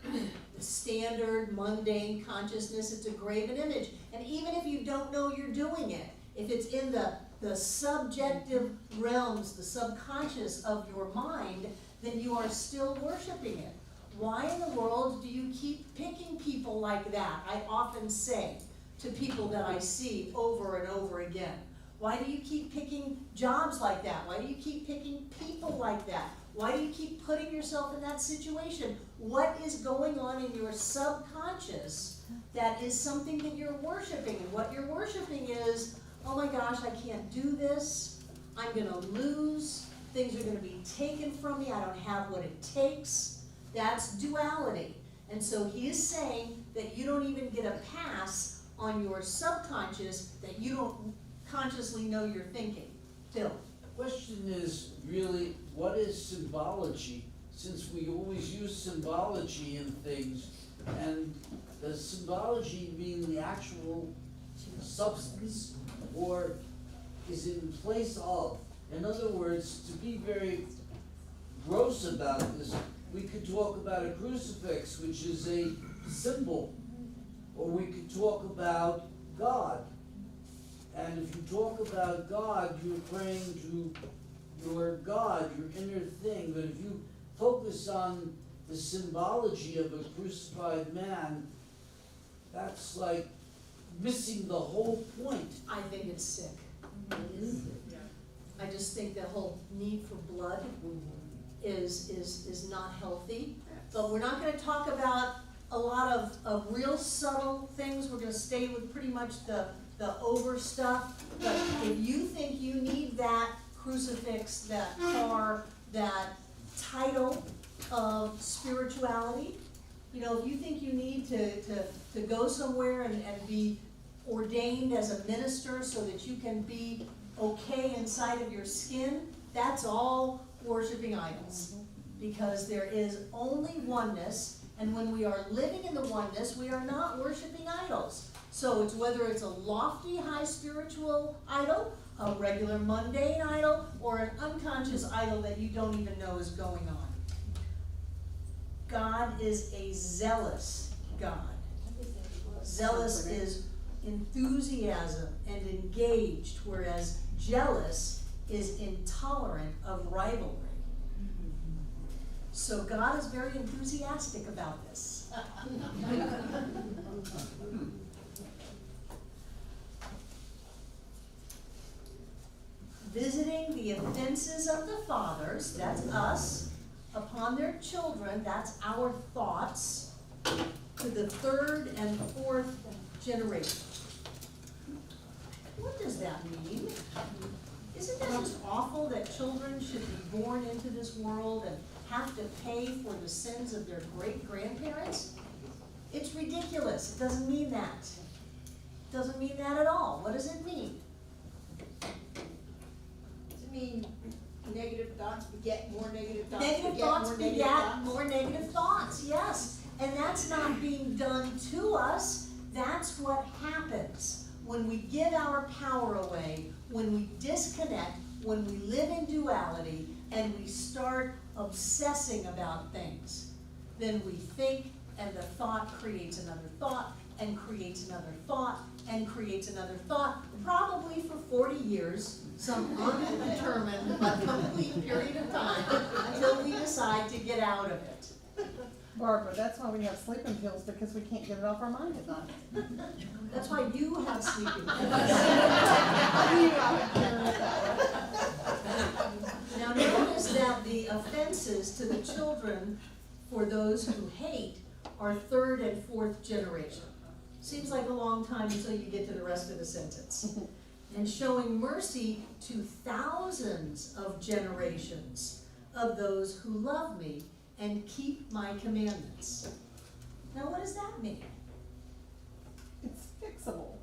The standard, mundane consciousness, it's a graven image. And even if you don't know you're doing it, if it's in the subjective realms, the subconscious of your mind, then you are still worshiping it. Why in the world do you keep picking people like that? I often say to people that I see over and over again. Why do you keep picking jobs like that? Why do you keep picking people like that? Why do you keep putting yourself in that situation? What is going on in your subconscious that is something that you're worshiping? And what you're worshiping is, oh my gosh, I can't do this. I'm gonna lose. Things are gonna be taken from me. I don't have what it takes. That's duality. And so he is saying that you don't even get a pass on your subconscious, that you don't consciously know you're thinking. Phil. The question is really, what is symbology? Since we always use symbology in things, and does symbology mean the actual substance, or is in place of. In other words, to be very gross about this, we could talk about a crucifix, which is a symbol, or we could talk about God. And if you talk about God, you're praying to your God, your inner thing. But if you focus on the symbology of a crucified man, that's like missing the whole point. I think it's sick. I just think the whole need for blood is not healthy. But we're not gonna talk about a lot of real subtle things. We're gonna stay with pretty much the over stuff. But if you think you need that crucifix, that car, that title of spirituality, you know, if you think you need to go somewhere and be ordained as a minister so that you can be okay inside of your skin, that's all worshiping idols. Because there is only oneness, and when we are living in the oneness, we are not worshiping idols. So it's whether it's a lofty, high spiritual idol, a regular mundane idol, or an unconscious idol that you don't even know is going on. God is a zealous God. Zealous is enthusiasm and engaged, whereas jealous is intolerant of rivalry. So God is very enthusiastic about this. Visiting the offenses of the fathers, that's us, upon their children, that's our thoughts, to the third and fourth generation. What does that mean? Isn't that just awful that children should be born into this world and have to pay for the sins of their great-grandparents? It's ridiculous. It doesn't mean that. It doesn't mean that at all. What does it mean? Does it mean negative thoughts beget more negative thoughts? Negative thoughts beget more negative thoughts, yes. And that's not being done to us. That's what happens when we give our power away, when we disconnect, when we live in duality, and we start obsessing about things. Then we think, and the thought creates another thought, and creates another thought, and creates another thought, probably for 40 years, some undetermined but complete period of time, until we decide to get out of it. Barbara, that's why we have sleeping pills, because we can't get it off our mind at night. That's why you have sleeping pills. Now notice that the offenses to the children for those who hate are third and fourth generation. Seems like a long time until you get to the rest of the sentence. And showing mercy to thousands of generations of those who love me and keep my commandments. Now what does that mean? It's fixable.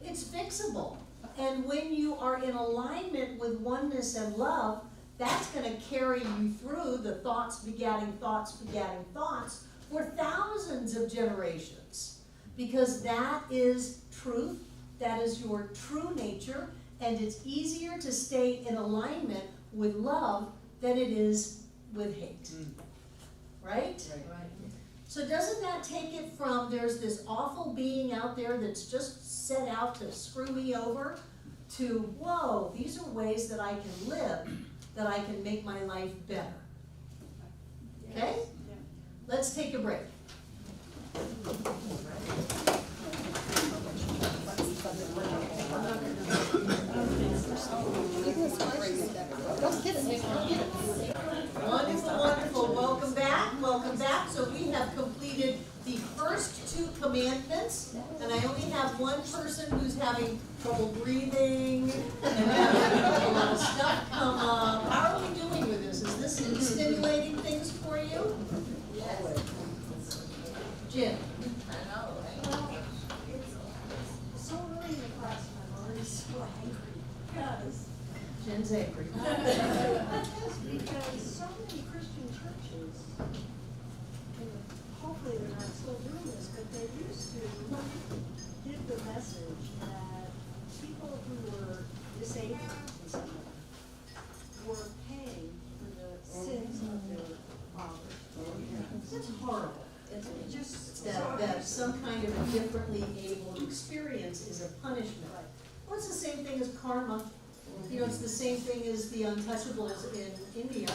It's fixable. And when you are in alignment with oneness and love, that's going to carry you through the thoughts begatting thoughts for thousands of generations. Because that is truth, that is your true nature, and it's easier to stay in alignment with love than it is with hate. Right? So doesn't that take it from there's this awful being out there that's just set out to screw me over, to, whoa, these are ways that I can live, that I can make my life better. Okay? Let's take a break. Wonderful, wonderful. Welcome back, welcome back. So we have completed the first two commandments, and I only have one person who's having trouble breathing and having a lot of stuff come up. How are we doing with this? Is this stimulating things for you? Yes. Jim? I know, right? Well, it's so early in the class, and I'm already so angry, because Jen's angry. because so many Christian churches, and hopefully they're not still doing this, but they used to give the message that people who were to say were paying for the sins of their fathers. That's horrible. It's just. That some kind of a differently abled experience is a punishment. Well, it's the same thing as karma. You know, it's the same thing as the untouchables in India,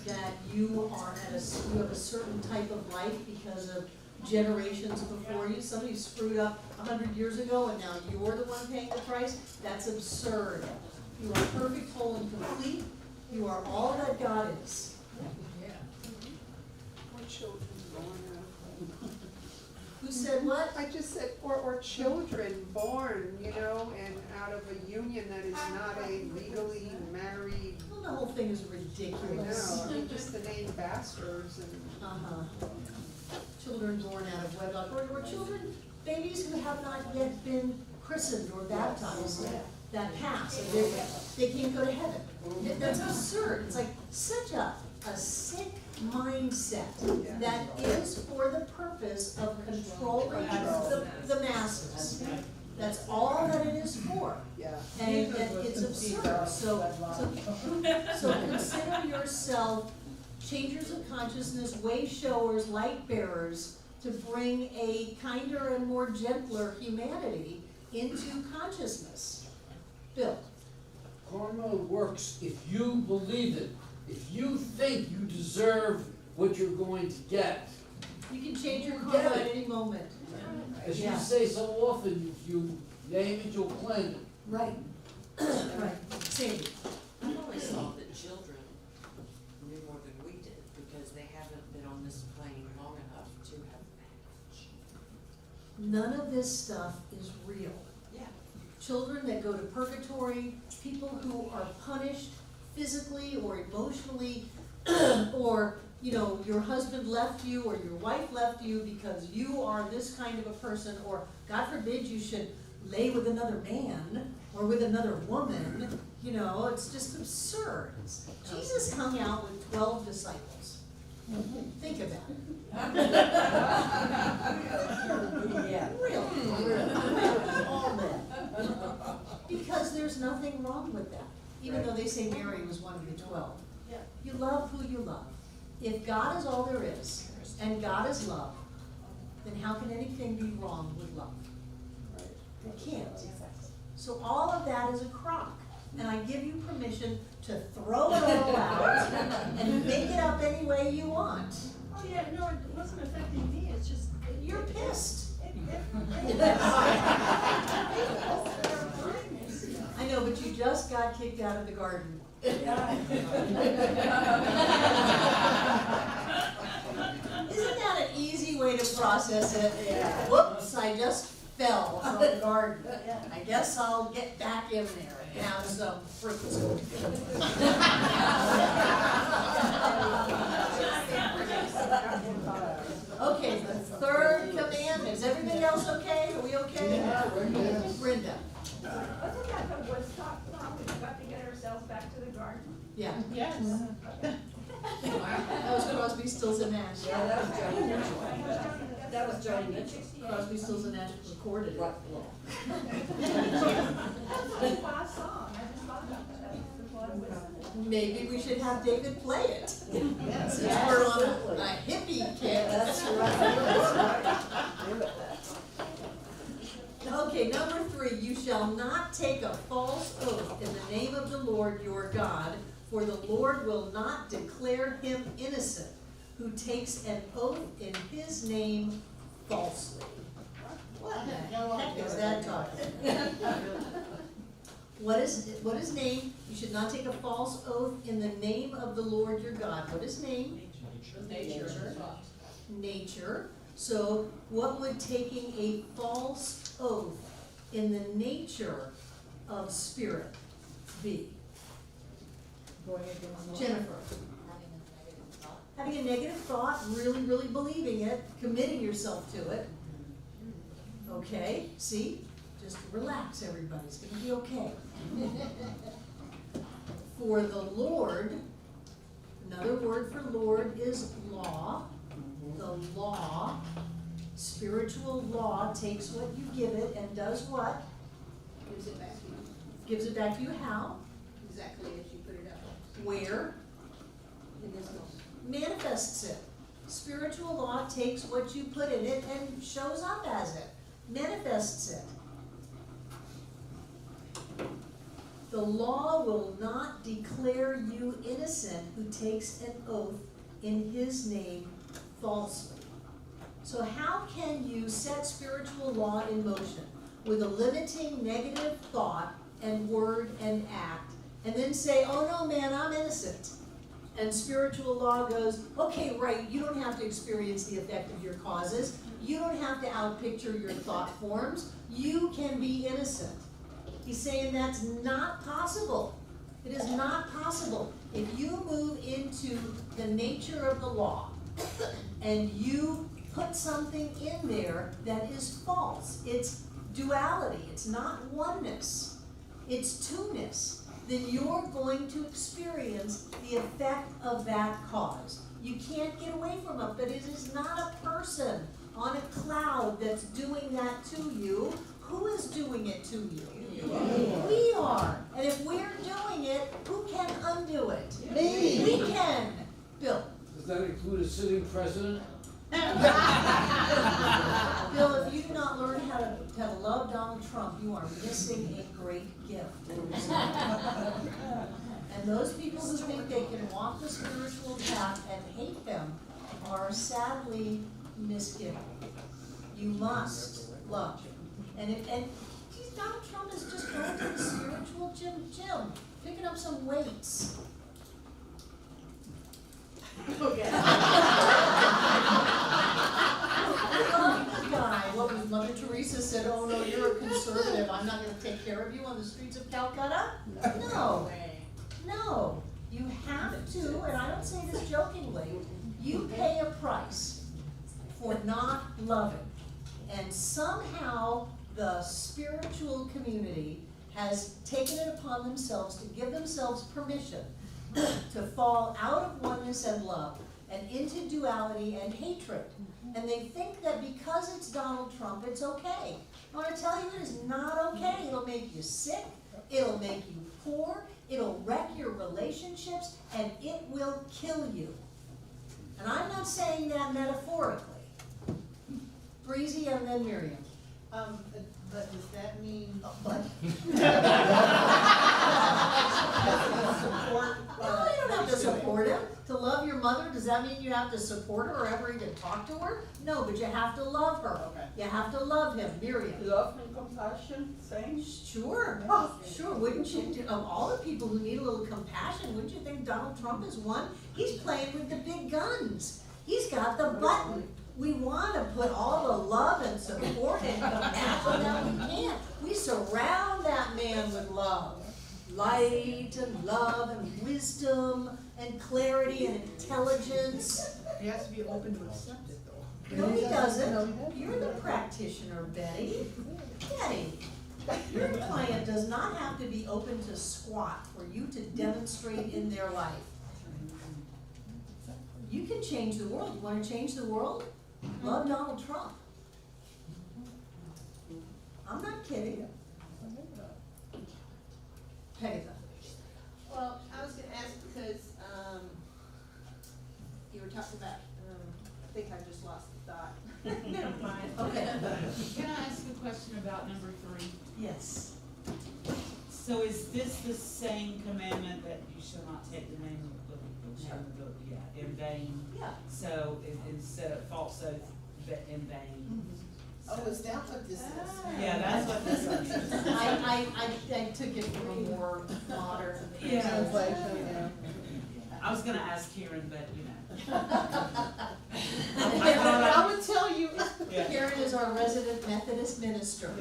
that you are you have a certain type of life because of generations before you. Somebody screwed up 100 years ago and now you're the one paying the price. That's absurd. You are perfect, whole, and complete. You are all that God is. Or children born Who said what? I just said, or children born, you know, and out of a union that is not a legally married. Well, the whole thing is I ridiculous. know, I mean, just the name bastards and. Children born out of wedlock, or children, babies who have not yet been christened or baptized, that pass, and they can't go to heaven. That's absurd. It's like such a sick mindset that is for the purpose of controlling the masses. That's all that it is for. Yeah. And it's absurd. So consider yourself changers of consciousness, way showers, light bearers, to bring a kinder and more gentler humanity into consciousness. Bill? Karma works if you believe it. If you think you deserve what you're going to get. You can change your You karma get at it. any moment. As Yeah. you say so often, if you name it, you'll claim it. Right. Right. Sandy? I always thought that children knew more than we did because they haven't been on this plane long enough to have knowledge. None of this stuff is real. Yeah. Children that go to purgatory, people who are punished physically or emotionally, or, you know, your husband left you or your wife left you because you are this kind of a person, or God forbid you should lay with another man or with another woman, you know, it's just absurd. Jesus hung out with 12 disciples. Think of that. Really? All men. Because there's nothing wrong with that, even though they say Mary was one of the 12. You love who you love. If God is all there is, and God is love, then how can anything be wrong with love? It can't. So all of that is a crock, and I give you permission to throw it all out and make it up any way you want. Oh, yeah, no, it wasn't affecting me, it's just. You're pissed. I know, but you just got kicked out of the garden. Isn't that an easy way to process it? Whoops, I just fell from the garden. I guess I'll get back in there and have some fruit. Okay, the third command, is everybody else okay? Are we okay? Yeah, Brenda. Brenda. Wasn't that the Woodstock song, we got to get ourselves back to the garden? Yeah. Yes. That was Crosby, Stills and Nash. Yeah, that was Johnny Mitchell. That was Johnny Mitchell. Crosby, Stills and Nash recorded it. That's the last song, I just thought about that, that's the one with. Maybe we should have David play it. Yes, Since we're on absolutely. a hippie kick. That's right. Okay, number 3, you shall not take a false oath in the name of the Lord your God, for the Lord will not declare him innocent who takes an oath in his name falsely. What the heck is that talking? What is name? You should not take a false oath in the name of the Lord your God. What is name? Nature. Nature. So what would taking a false oath in the nature of spirit be? Jennifer? Having a negative thought, really, really believing it, committing yourself to it. Okay, see? Just relax, everybody. It's gonna be okay. For the Lord, another word for Lord is law. The law, spiritual law, takes what you give it and does what? Gives it back to you. gives it back to you how? Exactly as you put it up. Where? In this moment. Manifests it. Spiritual law takes what you put in it and shows up as it, manifests it. The law will not declare you innocent who takes an oath in his name falsely. So how can you set spiritual law in motion with a limiting negative thought and word and act, and then say, oh no man, I'm innocent? And spiritual law goes, okay, right, you don't have to experience the effect of your causes. You don't have to outpicture your thought forms. You can be innocent. He's saying that's not possible. It is not possible. If you move into the nature of the law and you put something in there that is false, it's duality, it's not oneness, it's two-ness, then you're going to experience the effect of that cause. You can't get away from it, but it is not a person on a cloud that's doing that to you. Who is doing it to you? We are. And if we're doing it, who can undo it? Me. We can. Bill. Does that include a sitting president? Bill, if you do not learn how to love Donald Trump, you are missing a great gift. And those people who think they can walk the spiritual path and hate them are sadly misgiven. You must love. And geez, Donald Trump is just going to the spiritual gym, picking up some weights. Okay. Guy, what was Mother Teresa said, oh no, you're a conservative, I'm not gonna take care of you on the streets of Calcutta? No, no, you have to, and I don't say this jokingly, you pay a price for not loving. And somehow the spiritual community has taken it upon themselves to give themselves permission to fall out of oneness and love and into duality and hatred. And they think that because it's Donald Trump, it's okay. I want to tell you, it is not okay. It'll make you sick, it'll make you poor, it'll wreck your relationships, and it will kill you. And I'm not saying that metaphorically. Breezy and then Miriam. But does that mean? What? Support? No, you don't have to support him. To love your mother, does that mean you have to support her or ever even talk to her? No, but you have to love her. Okay. You have to love him, Miriam. Love and compassion, same? Sure, sure, wouldn't you, of all the people who need a little compassion, wouldn't you think Donald Trump is one? He's playing with the big guns. He's got the button. We want to put all the love and support and compassion that we can. We surround that man with love. Light and love and wisdom and clarity and intelligence. He has to be open to accept it though. No, he doesn't. You're the practitioner, Betty. Betty, your client does not have to be open to squat for you to demonstrate in their life. You can change the world. You want to change the world? Love Donald Trump. I'm not kidding. Pegatha. Well, I was gonna ask because, you were talking about, I think I just lost the thought. Never mind. Okay. Can I ask a question about number 3? Yes. So is this the same commandment that you shall not take the name of in vain? Yeah. So instead of false oath, but in vain. Oh, is that what this is? Yeah, that's what this is. I took it from a more modern Translation, yeah. I was gonna ask Karen, but you know. I would tell you, Yeah. Karen is our resident Methodist minister.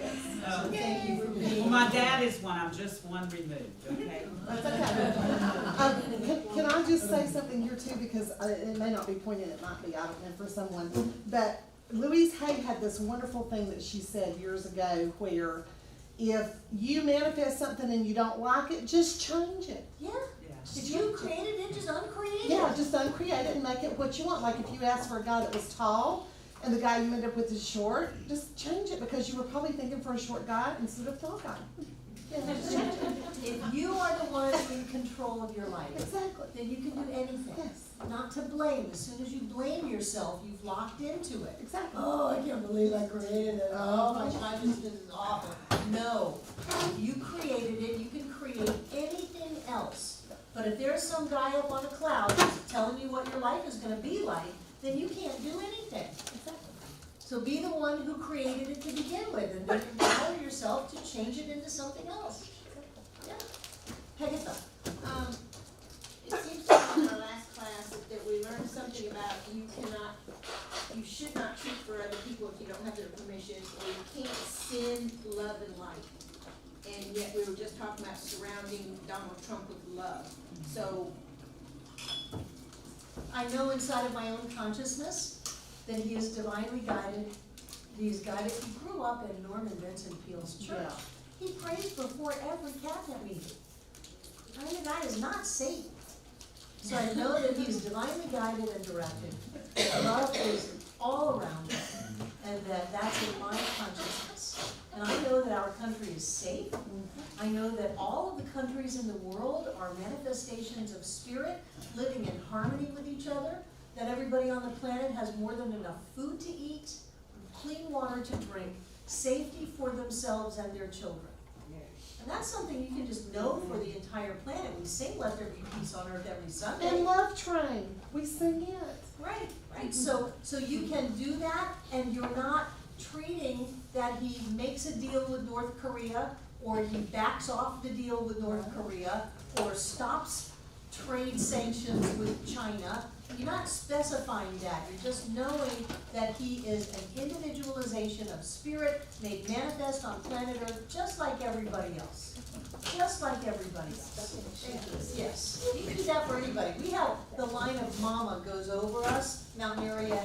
So thank you for being. Well, my dad is one, I'm just one removed, okay? Can I just say something here too, because it may not be pointed, it might be, I don't know, for someone, but Louise Hay had this wonderful thing that she said years ago where if you manifest something and you don't like it, just change it. Yeah. Yeah. If you created it, just uncreate it. Yeah, just uncreate it and make it what you want. Like if you asked for a guy that was tall and the guy you ended up with is short, just change it because you were probably thinking for a short guy instead of tall guy. Yeah, just change it. control of your life, Exactly. then you can do anything. Yes, Not to blame. As soon as you blame yourself, you've locked into it. exactly. Oh, I can't believe I created it. Oh, my consciousness is awful. No. You created it. You can create anything else. But if there's some guy up on a cloud telling you what your life is going to be like, then you can't do anything. Exactly. So be the one who created it to begin with, and then empower yourself to change it into something else. Yeah. Pegatha. It seems to me in our last class that we learned something about you should not treat for other people if you don't have their permission, or you can't send love and light. And yet we were just talking about surrounding Donald Trump with love. So, I know inside of my own consciousness that he is divinely guided. He is guided. He grew up in Norman Vincent Peale's church. Yeah. He prays before every cabinet meeting. I mean, the guy is not Satan. So I know that he's divinely guided and directed. Love is all around him, and that's in my consciousness. And I know that our country is safe. I know that all of the countries in the world are manifestations of spirit, living in harmony with each other, that everybody on the planet has more than enough food to eat, clean water to drink, safety for themselves and their children. And that's something you can just know for the entire planet. We sing "Let There Be Peace on Earth" every Sunday. And Love Train, we sing it. Right, right. So you can do that, and you're not treating that he makes a deal with North Korea, or he backs off the deal with North Korea, or stops trade sanctions with China. You're not specifying that. You're just knowing that he is an individualization of spirit made manifest on planet Earth, just like everybody else. Just like everybody else. Yes, you can do that for anybody. We have the line of Mama goes over us, Mountain Area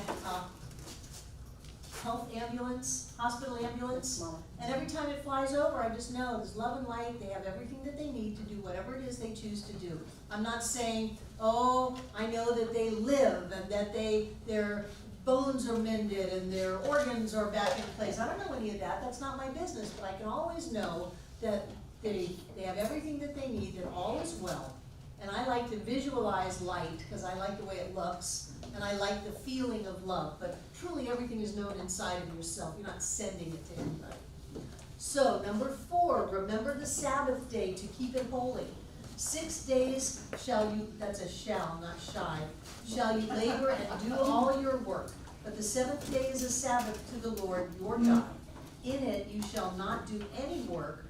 Health Ambulance, Hospital Ambulance. And every time it flies over, I just know there's love and light. They have everything that they need to do whatever it is they choose to do. I'm not saying, oh, I know that they live and that their bones are mended and their organs are back in place. I don't know any of that. That's not my business. But I can always know that they have everything that they need, that all is well. And I like to visualize light because I like the way it looks, and I like the feeling of love. But truly everything is known inside of yourself. You're not sending it to anybody. So, number 4, remember the Sabbath day to keep it holy. 6 days shall you, that's a shall, not shy, shall you labor and do all your work. But the 7th day is a Sabbath to the Lord your God. In it you shall not do any work,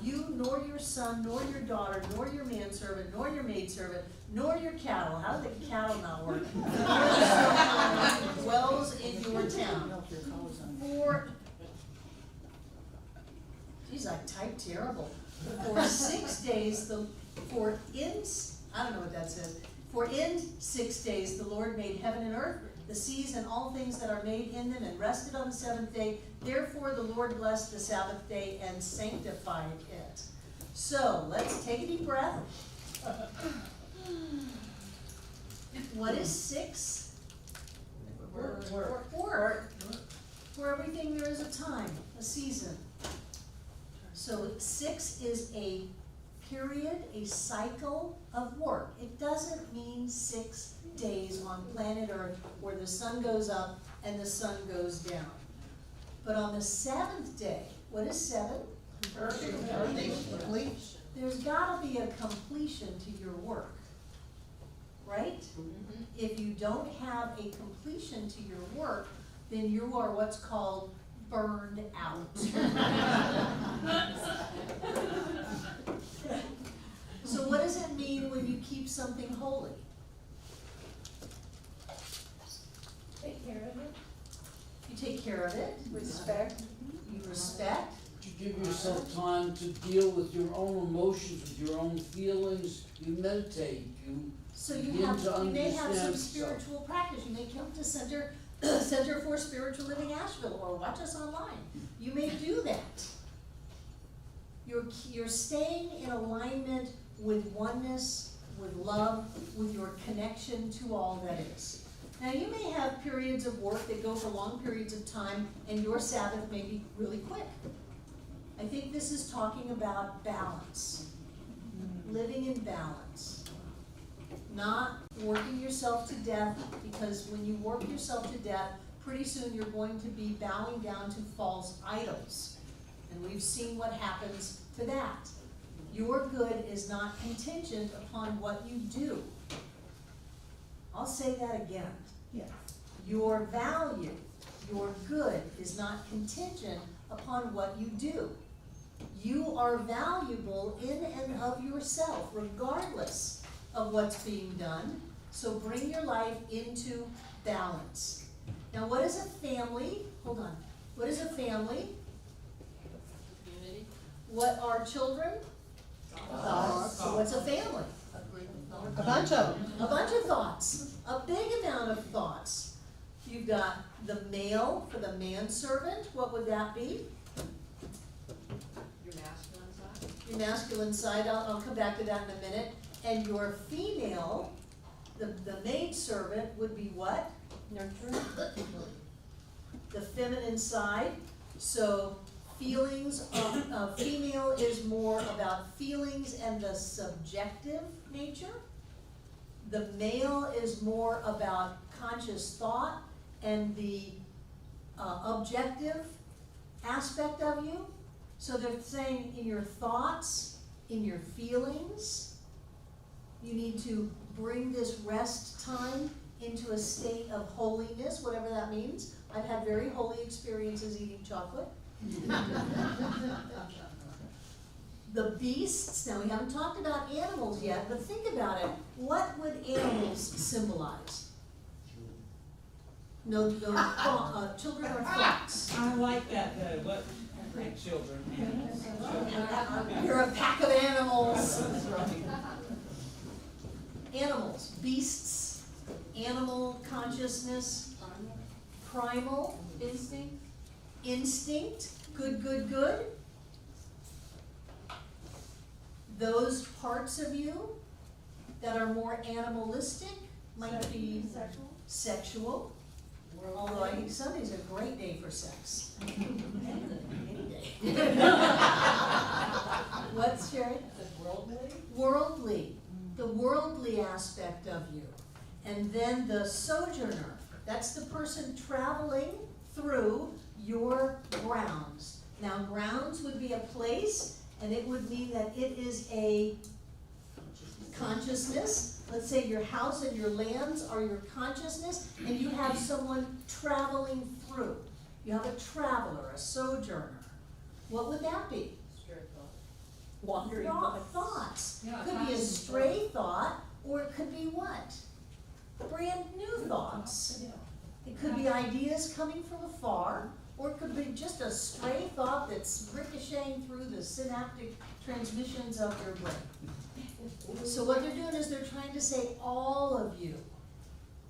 you nor your son, nor your daughter, nor your manservant, nor your maidservant, nor your cattle. How did the cattle not work? Nor the sojourner who dwells in your town. Geez, I typed terrible. For 6 days, I don't know what that says. For in 6 days the Lord made heaven and earth, the seas and all things that are made in them, and rested on the 7th day. Therefore the Lord blessed the Sabbath day and sanctified it. So, let's take a deep breath. What is 6? Work. For everything there is a time, a season. So 6 is a period, a cycle of work. It doesn't mean 6 days on planet Earth where the sun goes up and the sun goes down. But on the 7th day, what is 7? There's gotta be a completion to your work, right? If you don't have a completion to your work, then you are what's called burned out. So what does it mean when you keep something holy? Take care of it. You take care of it. Respect. You respect. You give yourself time to deal with your own emotions, with your own feelings. You meditate. You So you begin have, to you may have some understand spiritual practice. You may come to Center for Spiritual Living Asheville, or watch us online. You may do that. You're staying in alignment with oneness, with love, with your connection to all that is. Now you may have periods of work that go for long periods of time, and your Sabbath may be really quick. I think this is talking about balance. living in balance. Not working yourself to death, because when you work yourself to death, pretty soon you're going to be bowing down to false idols. And we've seen what happens to that. Your good is not contingent upon what you do. I'll say that again. Yes. Your value, your good is not contingent upon what you do. You are valuable in and of yourself, regardless of what's being done. So bring your life into balance. Now, what is a family? Hold on. What is a family? Community? What are children? Thoughts. So what's a family? A bunch of them. A bunch of thoughts, a big amount of thoughts. You've got the male for the manservant, what would that be? Your masculine side? Your masculine side, I'll come back to that in a minute. And your female, the maidservant would be what? Nurturing. The feminine side. So feelings, female is more about feelings and the subjective nature. The male is more about conscious thought and the objective aspect of you. So they're saying in your thoughts, in your feelings, you need to bring this rest time into a state of holiness, whatever that means. I've had very holy experiences eating chocolate. The beasts, now we haven't talked about animals yet, but think about it. What would animals symbolize? No, children are thoughts. I like that though, what, like children, animals. You're a pack of animals. Animals, beasts, animal consciousness, primal, instinct, good. Those parts of you that are more animalistic might be sexual. Although I think Sunday's a great day for sex. Any day. What's Sherry? Worldly. The worldly aspect of you. And then the sojourner. That's the person traveling through your grounds. Now, grounds would be a place, and it would mean that it is a consciousness. Let's say your house and your lands are your consciousness, and you have someone traveling through. You have a traveler, a sojourner. What would that be? Wandering Thoughts. Yeah, Could be a stray thought, or it could be what? Brand new thoughts. It could be ideas coming from afar, or it could be just a stray thought that's ricocheting through the synaptic transmissions of your brain. So what they're doing is they're trying to say all of you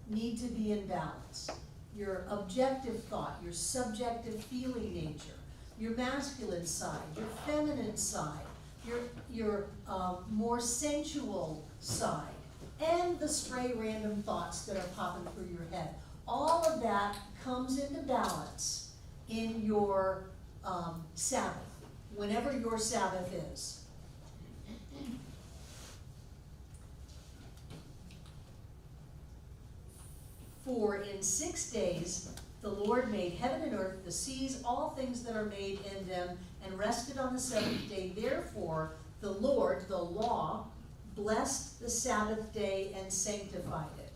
need to be in balance. Your objective thought, your subjective feeling nature, your masculine side, your feminine side, your more sensual side, and the stray random thoughts that are popping through your head. All of that comes into balance in your Sabbath, whenever your Sabbath is. For in 6 days the Lord made heaven and earth, the seas, all things that are made in them, and rested on the seventh day. Therefore the Lord, the law, blessed the Sabbath day and sanctified it.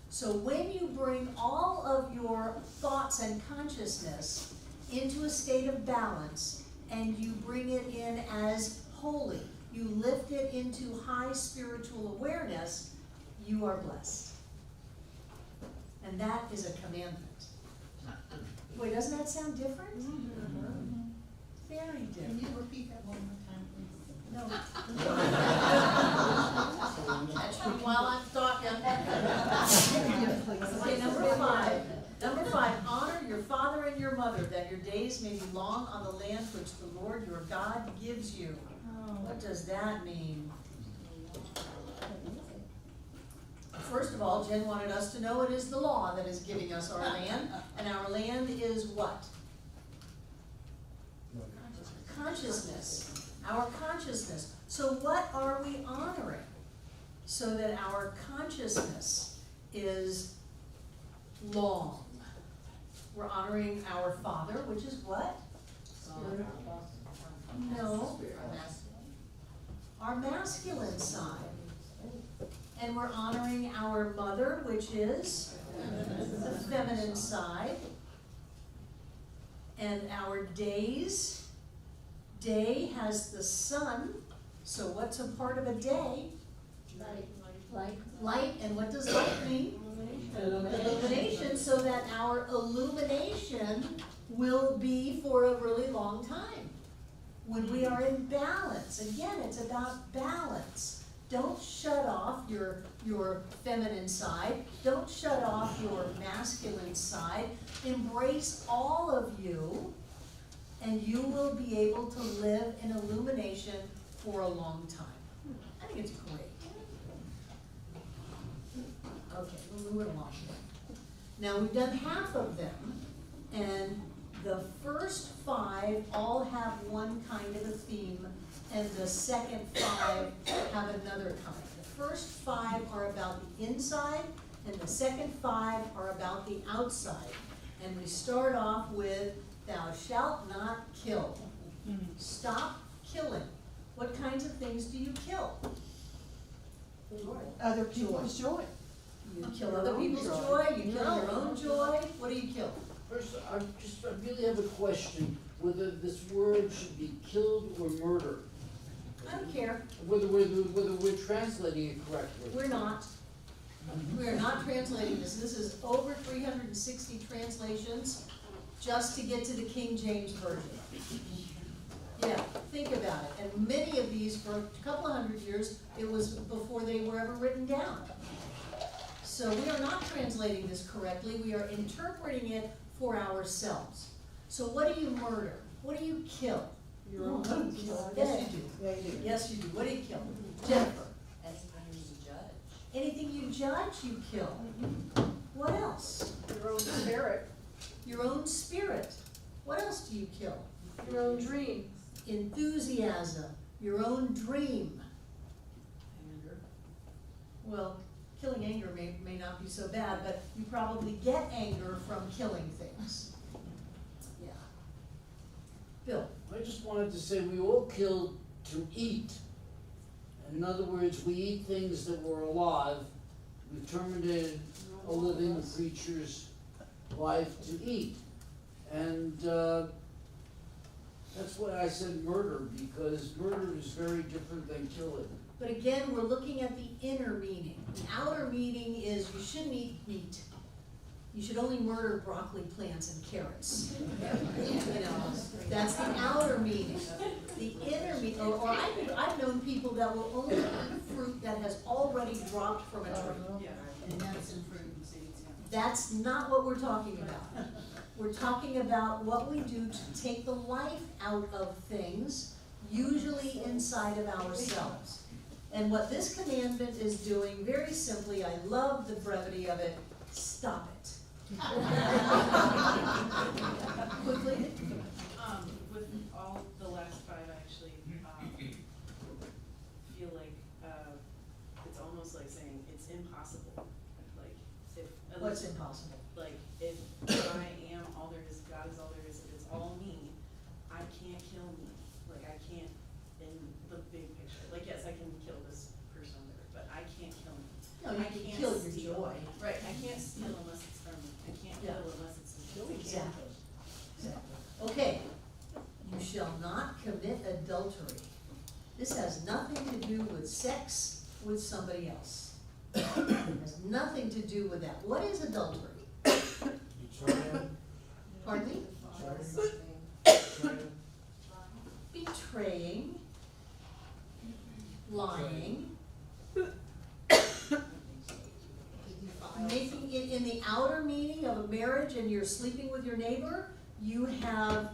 So when you bring all of your thoughts and consciousness into a state of balance, and you bring it in as holy, you lift it into high spiritual awareness, you are blessed. And that is a commandment. Boy, doesn't that sound different? Mm-hmm. Very different. Can you repeat that one more time, please? No. Catch me while I'm talking. Okay, number 5. Number 5, honor your father and your mother, that your days may be long on the land which the Lord your God gives you. What does that mean? First of all, Jen wanted us to know it is the law that is giving us our land, and our land is what? Consciousness. Our consciousness. So what are we honoring? So that our consciousness is long. We're honoring our Father, which is what? No. Our masculine side. And we're honoring our mother, which is the feminine side. And our days, day has the sun, so what's a part of a day? Light, and what does light mean? Illumination, so that our illumination will be for a really long time. When we are in balance, again, it's about balance. Don't shut off your feminine side. Don't shut off your masculine side. Embrace all of you, and you will be able to live in illumination for a long time. I think it's great. Okay, we'll move it along here. Now, we've done half of them, and the first 5 all have one kind of a theme, and the second 5 have another kind. The first 5 are about the inside, and the second 5 are about the outside. And we start off with, thou shalt not kill. Stop killing. What kinds of things do you kill? Other people's joy. You kill other people's joy, you kill your own joy. What do you kill? First, I really have a question, whether this word should be killed or murder. I don't care. Whether we're translating it correctly. We're not. We are not translating this. This is over 360 translations just to get to the King James Version. Yeah, think about it. And many of these, for a couple of hundred years, it was before they were ever written down. So we are not translating this correctly. We are interpreting it for ourselves. So what do you murder? What do you kill? Your own kill. Yes, you do. Yeah, you do. Yes, you do. What do you kill? Jennifer? Judge. Anything you judge, you kill. What else? Your own spirit. Your own spirit. What else do you kill? Your own dream. Enthusiasm. Your own dream. Anger. Well, killing anger may not be so bad, but you probably get anger from killing things. Yeah. Bill? I just wanted to say we all kill to eat. In other words, we eat things that were alive. We terminated a living creature's life to eat. And that's why I said murder, because murder is very different than killing. But again, we're looking at the inner meaning. The outer meaning is you shouldn't eat meat. You should only murder broccoli plants and carrots. You know, that's the outer meaning. The inner meaning, or I've known people that will only eat fruit that has already dropped from a tree. Yeah, and nuts and fruit and seeds, yeah. That's not what we're talking about. We're talking about what we do to take the life out of things, usually inside of ourselves. And what this commandment is doing, very simply, I love the brevity of it, stop it. Quickly? With all the last 5, I actually, feel like, it's almost like saying it's impossible. Like, if. What's impossible? Like, if I am all there is, God is all there is, if it's all me, I can't kill me. Like, I can't, in the big picture, like, yes, I can kill this person there, but I can't kill me. No, you I can can't kill your steal. joy. Right, I can't steal unless it's from me, I can't Yeah. kill unless it's from me. Exactly. Exactly. Okay, you shall not commit adultery. This has nothing to do with sex with somebody else. It has nothing to do with that. What is adultery? Betrayal. Pardon me? Betrayal. Betraying, lying, making it in the outer meaning of a marriage, and you're sleeping with your neighbor, you have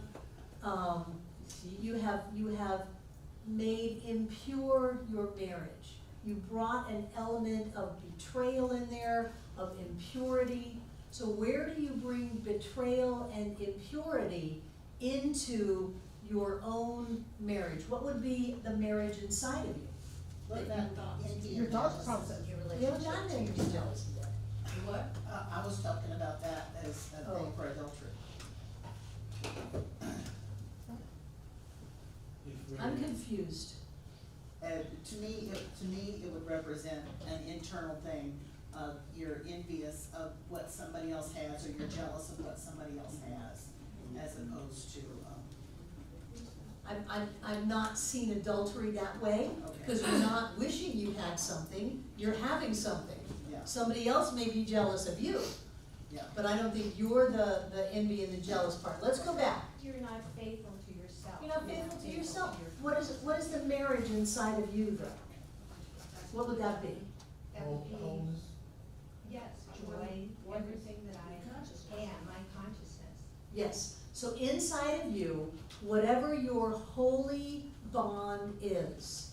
made impure your marriage. You brought an element of betrayal in there, of impurity. So where do you bring betrayal and impurity into your own marriage? What would be the marriage inside of you? What about Your thought process. You haven't gotten there, you're just jealous of that. What? I was talking about that as a Oh. thing for adultery. I'm confused. To me, it would represent an internal thing of you're envious of what somebody else has, or you're jealous of what somebody else has, as opposed to, I've not seen adultery that way, okay. because you're not wishing you had something, you're having something. Yeah, Somebody else may be jealous of you, yeah. but I don't think you're the envy and the jealous part. Let's go back. You're not faithful to yourself. You're not faithful to yourself. What is the marriage inside of you then? What would that be? That would be, Wholeness. yes, joy, everything that I am, my consciousness. Yes, so inside of you, whatever your holy bond is,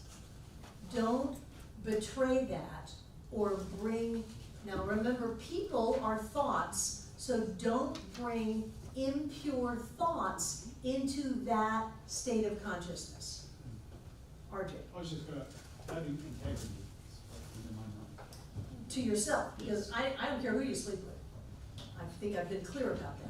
don't betray that or bring, now remember, people are thoughts, so don't bring impure thoughts into that state of consciousness. RJ, I was just gonna, having integrity in my mind. to yourself, because I don't care who you sleep with. I think I've been clear about that.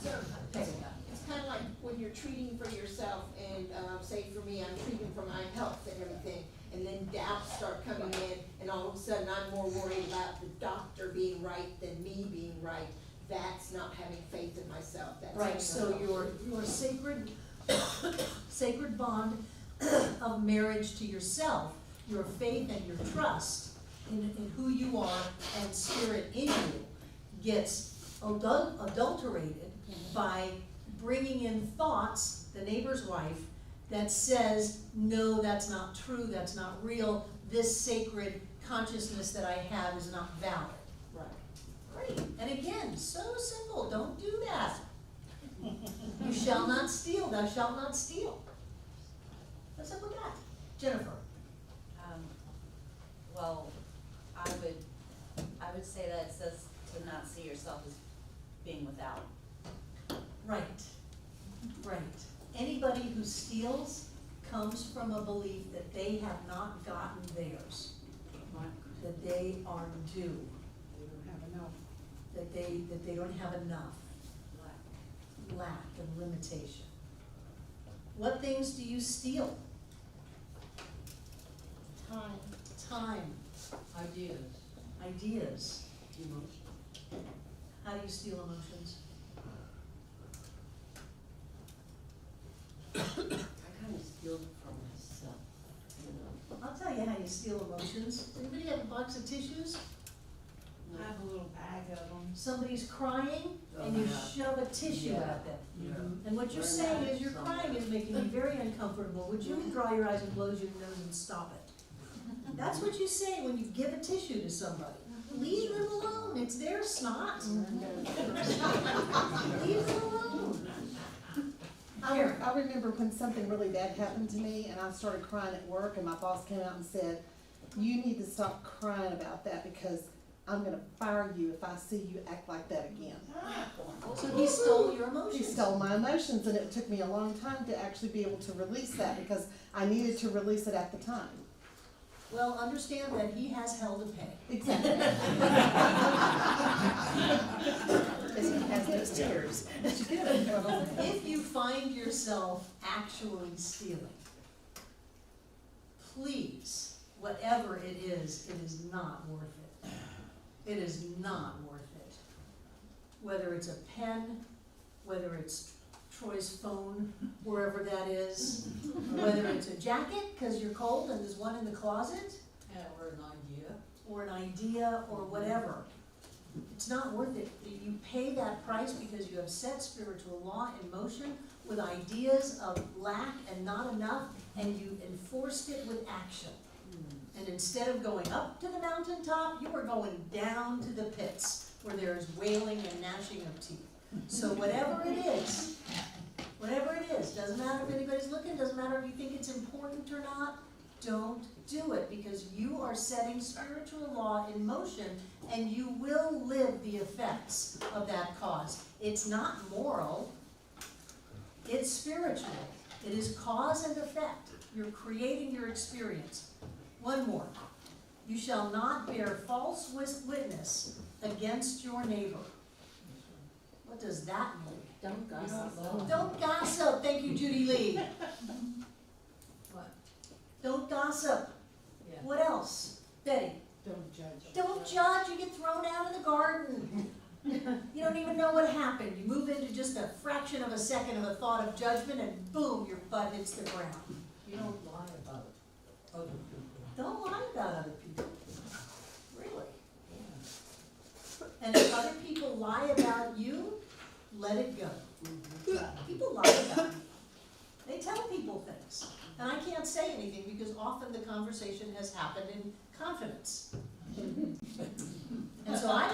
So, Peg. it's kind of like when you're treating for yourself, and, say for me, I'm treating for my health and everything, and then doubts start coming in, and all of a sudden I'm more worried about the doctor being right than me being right. That's not having faith in myself, that's. Right, so your sacred, sacred bond of marriage to yourself, your faith and your trust in who you are and spirit in you gets adulterated by bringing in thoughts, the neighbor's wife, that says, no, that's not true, that's not real, this sacred consciousness that I have is not valid. Right. Great, and again, so simple, don't do that. You shall not steal, thou shalt not steal. What's up with that? Jennifer? Well, I would say that it says to not see yourself as being without. Right, right. Anybody who steals comes from a belief that they have not gotten theirs, that they are due, They don't have enough. that they don't have enough, lack and limitation. What things do you steal? Time. Time, Ideas. ideas. Emotion. How do you steal emotions? I kind of steal from myself, you know. I'll tell you how you steal emotions. Anybody have a box of tissues? I have a little bag of them. Somebody's crying and you shove a tissue at them. Yeah. And what you're saying is your crying is making me very uncomfortable. Would you dry your eyes and close your nose and stop it? That's what you say when you give a tissue to somebody. Leave them alone, it's their snot. Leave them alone. I remember when something really bad happened to me and I started crying at work and my boss came out and said, you need to stop crying about that because I'm gonna fire you if I see you act like that again. So he stole your He emotions. stole my emotions and it took me a long time to actually be able to release that because I needed to release it at the time. Well, understand that he has hell to pay. Exactly. Because he has those tears. If you find yourself actually stealing, please, whatever it is not worth it. It is not worth it. Whether it's a pen, whether it's Troy's phone, wherever that is, whether it's a jacket, because you're cold and there's one in the closet, Or an idea. or an idea, or whatever. It's not worth it. You pay that price because you have set spiritual law in motion with ideas of lack and not enough, and you enforced it with action. And instead of going up to the mountaintop, you are going down to the pits where there is wailing and gnashing of teeth. So whatever it is, doesn't matter if anybody's looking, doesn't matter if you think it's important or not, don't do it, because you are setting spiritual law in motion and you will live the effects of that cause. It's not moral. It's spiritual. It is cause and effect. You're creating your experience. One more. You shall not bear false witness against your neighbor. What does that mean? Don't gossip. Don't gossip. Thank you, Judy Lee. What? Don't gossip. Yeah. What else? Betty? Don't judge. Don't judge. You get thrown out of the garden. You don't even know what happened. You move into just a fraction of a second of a thought of judgment and boom, your butt hits the ground. You don't lie about other people. Don't lie about other people. Really. And if other people lie about you, let it go. People lie about me. They tell people things. And I can't say anything because often the conversation has happened in confidence. And so I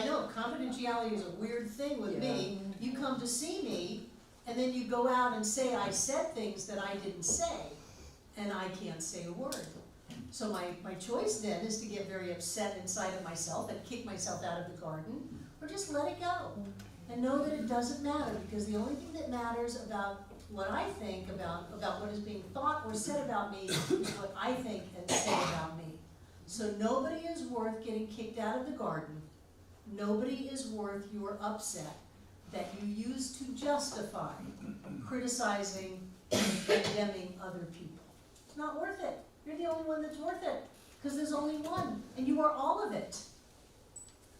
know confidentiality is a weird thing with me. You come to see me and then you go out and say I said things that I didn't say and I can't say a word. So my choice then is to get very upset inside of myself and kick myself out of the garden, or just let it go and know that it doesn't matter, because the only thing that matters about what I think about what is being thought or said about me is what I think and say about me. So nobody is worth getting kicked out of the garden. Nobody is worth your upset that you use to justify criticizing and condemning other people. It's not worth it. You're the only one that's worth it, because there's only one, and you are all of it.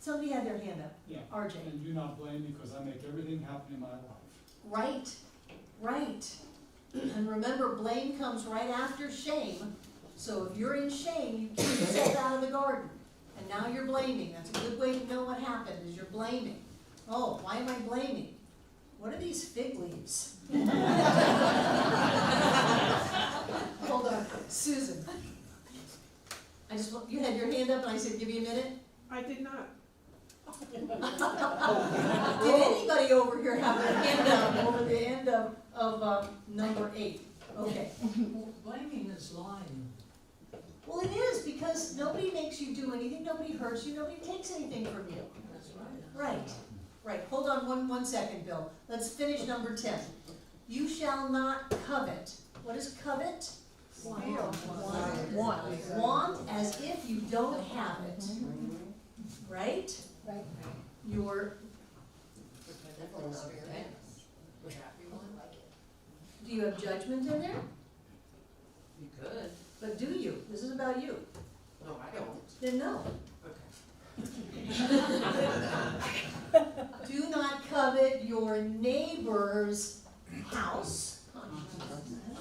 Somebody had their hand up. Yeah. RJ. And do not blame me because I make everything happen in my life. Right, right. And remember, blame comes right after shame. So if you're in shame, you kick yourself out of the garden. And now you're blaming. That's a good way to know what happened, is you're blaming. Oh, why am I blaming? What are these fig leaves? Hold on, Susan. You had your hand up and I said, give you a minute? I did not. Did anybody over here have their hand up over the end of number 8? Okay. Blaming is lying. Well, it is, because nobody makes you do anything, nobody hurts you, nobody takes anything from you. That's right. Right, right. Hold on one second, Bill. Let's finish number 10. You shall not covet. What is covet? Want as if you don't have it. Right? Right. Your, do you have judgment in there? You could. But do you? This is about you. No, I don't. Then no. Okay. Do not covet your neighbor's house.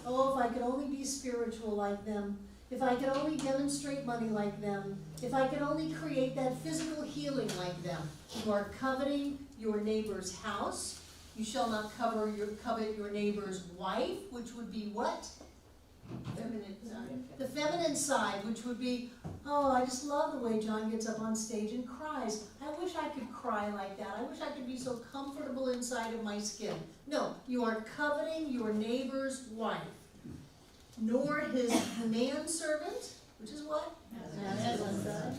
Oh, if I could only be spiritual like them. If I could only demonstrate money like them. If I could only create that physical healing like them. You are coveting your neighbor's house. You shall not covet your neighbor's wife, which would be what? Feminine side. The feminine side, which would be, oh, I just love the way John gets up on stage and cries. I wish I could cry like that. I wish I could be so comfortable inside of my skin. No, you are coveting your neighbor's wife. Nor his manservant, which is what?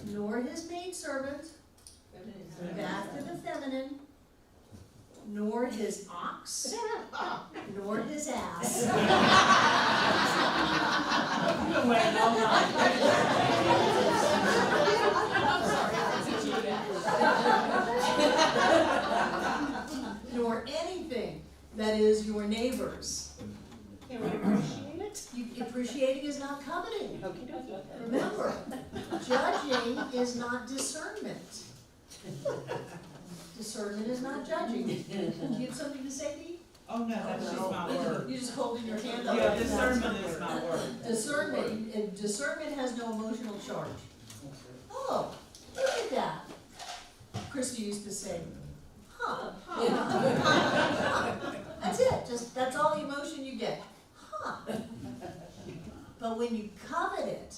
Nor his maidservant, back to the feminine. Nor his ox, nor his ass. Nor anything that is your neighbor's. Can we appreciate it? Appreciating is not coveting. Remember, judging is not discernment. Discernment is not judging. Do you have something to say, Dee? Oh, no, that's just my word. You're just holding your hand up. Yeah, discernment is my word. Discernment has no emotional charge. Oh, look at that. Christy used to say, huh. That's it. That's all the emotion you get. Huh. But when you covet it,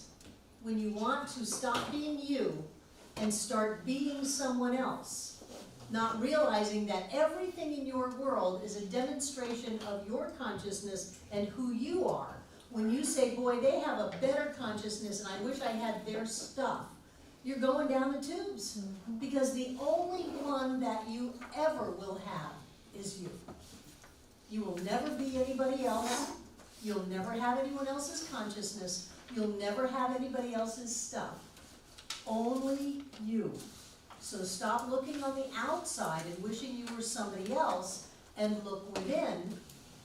when you want to stop being you and start being someone else, not realizing that everything in your world is a demonstration of your consciousness and who you are. When you say, boy, they have a better consciousness and I wish I had their stuff, you're going down the tubes. Because the only one that you ever will have is you. You will never be anybody else. You'll never have anyone else's consciousness. You'll never have anybody else's stuff. Only you. So stop looking on the outside and wishing you were somebody else, and look within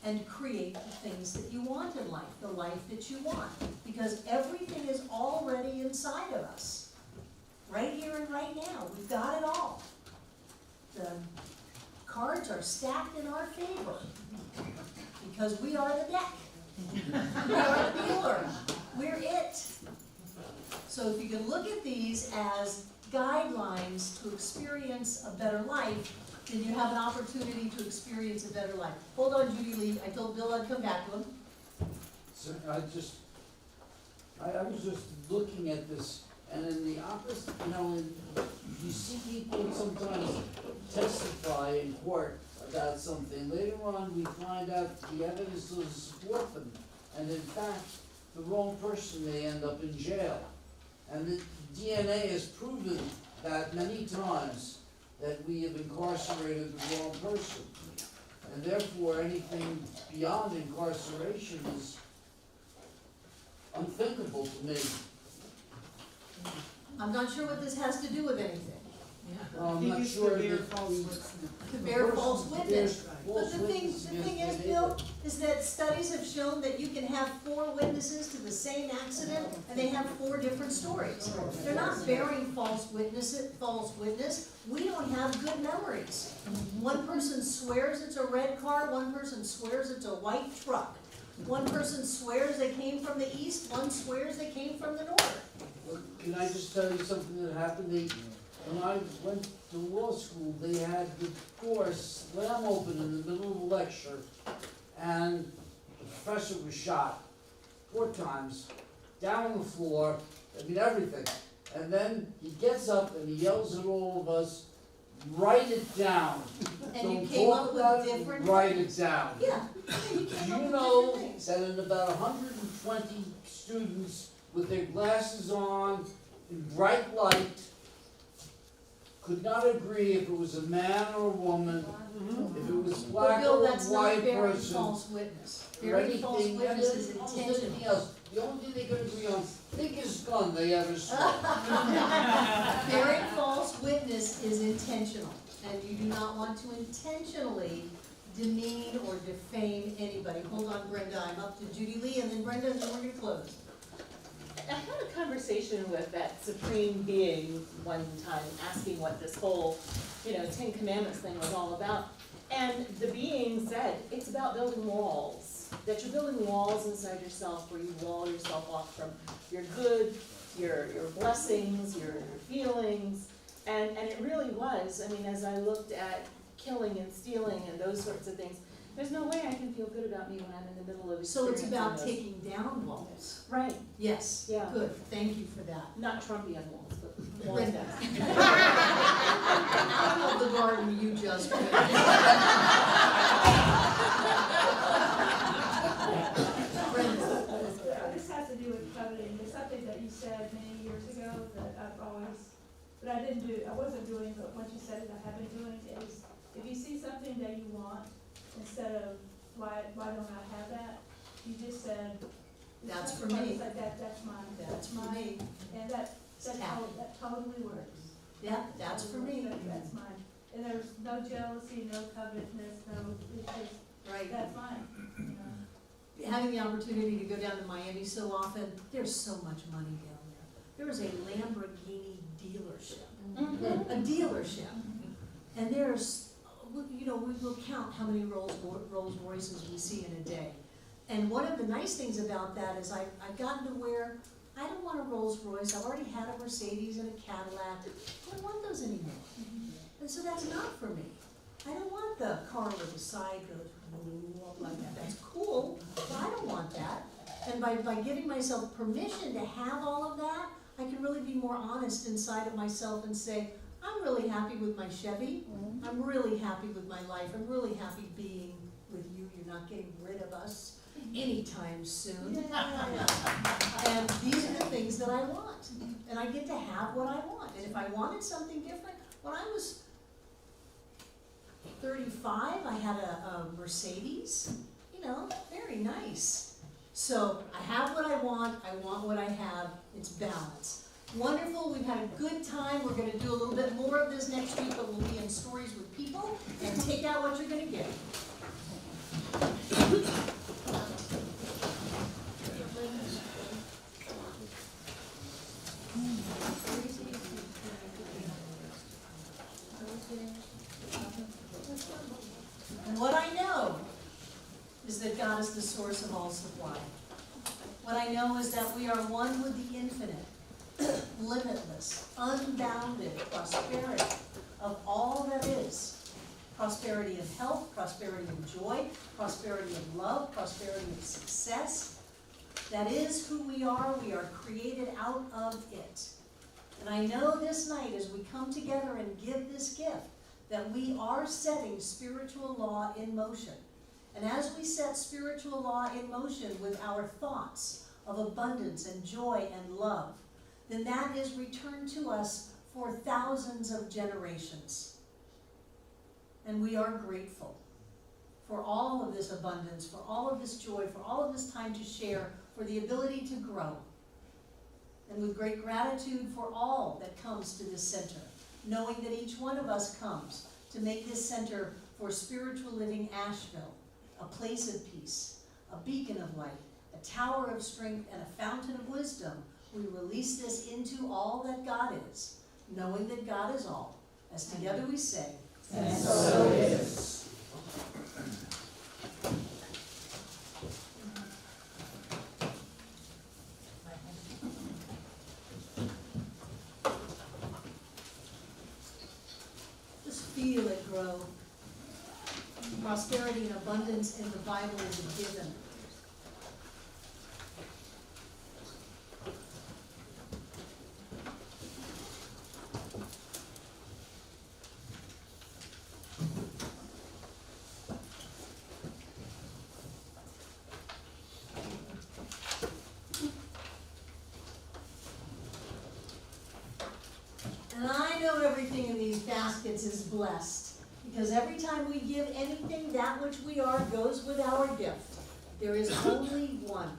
and create the things that you want in life, the life that you want. Because everything is already inside of us. Right here and right now. We've got it all. The cards are stacked in our favor. Because we are the deck. We are the dealer. We're it. So if you can look at these as guidelines to experience a better life, then you have an opportunity to experience a better life. Hold on, Judy Lee. I told Bill I'd come back to him. So I was just looking at this, and in the opposite, you see people sometimes testify in court about something. Later on, we find out the evidence doesn't support them, and in fact, the wrong person may end up in jail. And the DNA has proven that many times that we have incarcerated the wrong person. And therefore, anything beyond incarceration is unthinkable to me. I'm not sure what this has to do with anything. I'm not sure that To bear false witness. But the thing is, Bill, is that studies have shown that you can have 4 witnesses to the same accident, and they have 4 different stories. They're not bearing false witness. We don't have good memories. One person swears it's a red car, one person swears it's a white truck. One person swears they came from the east, one swears they came from the north. Well, can I just tell you something that happened? When I went to law school, they had the door slam open in the middle of the lecture, and the professor was shot 4 times, down on the floor, everything. And then he gets up and he yells at all of us, write it down. And you Don't came talk up with about it, different write things. it down. Yeah. You know that in about 120 students with their glasses on, in bright light, could not agree if it was a man or a woman, if it was Well, black Bill, or a that's not white bearing person, false witness. or Bearing false anything, witness is almost intentional. anything else. The only thing they could agree on, thickest gun they ever saw. Bearing false witness is intentional, and you do not want to intentionally demean or defame anybody. Hold on, Brenda, I'm up to Judy Lee, and then Brenda, and then we're gonna close. I had a conversation with that supreme being one time, asking what this whole, 10 Commandments thing was all about. And the being said, it's about building walls, that you're building walls inside yourself where you wall yourself off from your good, your blessings, your feelings. And it really was, as I looked at killing and stealing and those sorts of things, there's no way I can feel good about me when I'm in the middle of So it's experiencing about those. taking down walls. Right, Yes, Yeah. good, thank you for that. not Trumpian walls, but walls Brenda. that. Out of the garden you just finished. Brenda. This has to do with coveting. It's something that you said many years ago that I wasn't doing, but once you said it, I have been doing, is if you see something that you want, instead of, why don't I have that? You just said. That's for me. Like that's mine. That's for me. And that totally works. Yeah, that's for me. That's mine. And there's no jealousy, no covetousness, it's just, Right. that's mine, Having the opportunity to go down to Miami so often, there's so much money down there. There is a Lamborghini dealership. A dealership. And there's, we will count how many Rolls Royces we see in a day. And one of the nice things about that is I've gotten to where I don't want a Rolls Royce. I've already had a Mercedes and a Cadillac. I don't want those anymore. And so that's not for me. I don't want the car with the side goes like that. That's cool, but I don't want that. And by giving myself permission to have all of that, I can really be more honest inside of myself and say, I'm really happy with my Chevy. I'm really happy with my life. I'm really happy being with you. You're not getting rid of us anytime soon. And these are the things that I want. And I get to have what I want. And if I wanted something different, when I was 35, I had a Mercedes, you know, very nice. So I have what I want what I have, it's balance. Wonderful, we've had a good time, we're gonna do a little bit more of this next week, but we'll be in Stories with People, and take out what you're gonna get. And what I know is that God is the source of all supply. What I know is that we are one with the infinite, limitless, unbounded prosperity of all that is. Prosperity of health, prosperity of joy, prosperity of love, prosperity of success. That is who we are created out of it. And I know this night as we come together and give this gift, that we are setting spiritual law in motion. And as we set spiritual law in motion with our thoughts of abundance and joy and love, then that is returned to us for thousands of generations. And we are grateful for all of this abundance, for all of this joy, for all of this time to share, for the ability to grow. And with great gratitude for all that comes to this center, knowing that each one of us comes to make this center for spiritual living Asheville a place of peace, a beacon of light, a tower of strength, and a fountain of wisdom. We release this into all that God is, knowing that God is all. As together we say, and so it is. Just feel it grow. Prosperity and abundance in the Bible is a given. And I know everything in these baskets is blessed. Because every time we give anything, that which we are goes with our gift. There is only one.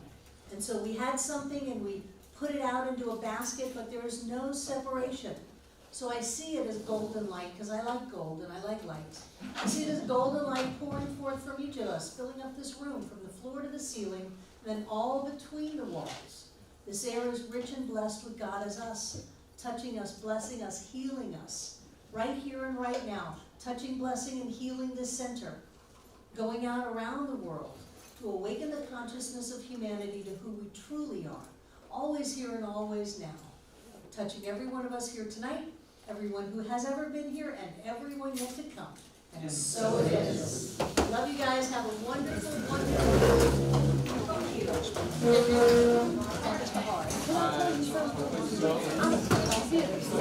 And so we had something and we put it out into a basket, but there is no separation. So I see it as golden light, because I like gold and I like light. I see it as golden light pouring forth from each of us, filling up this room from the floor to the ceiling, and then all between the walls. This air is rich and blessed with God as us, touching us, blessing us, healing us, right here and right now. Touching, blessing, and healing this center, going out around the world to awaken the consciousness of humanity to who we truly are, always here and always now. Touching every one of us here tonight, everyone who has ever been here, and everyone yet to come. And so it is. Love you guys. Have a wonderful, wonderful week. Thank you.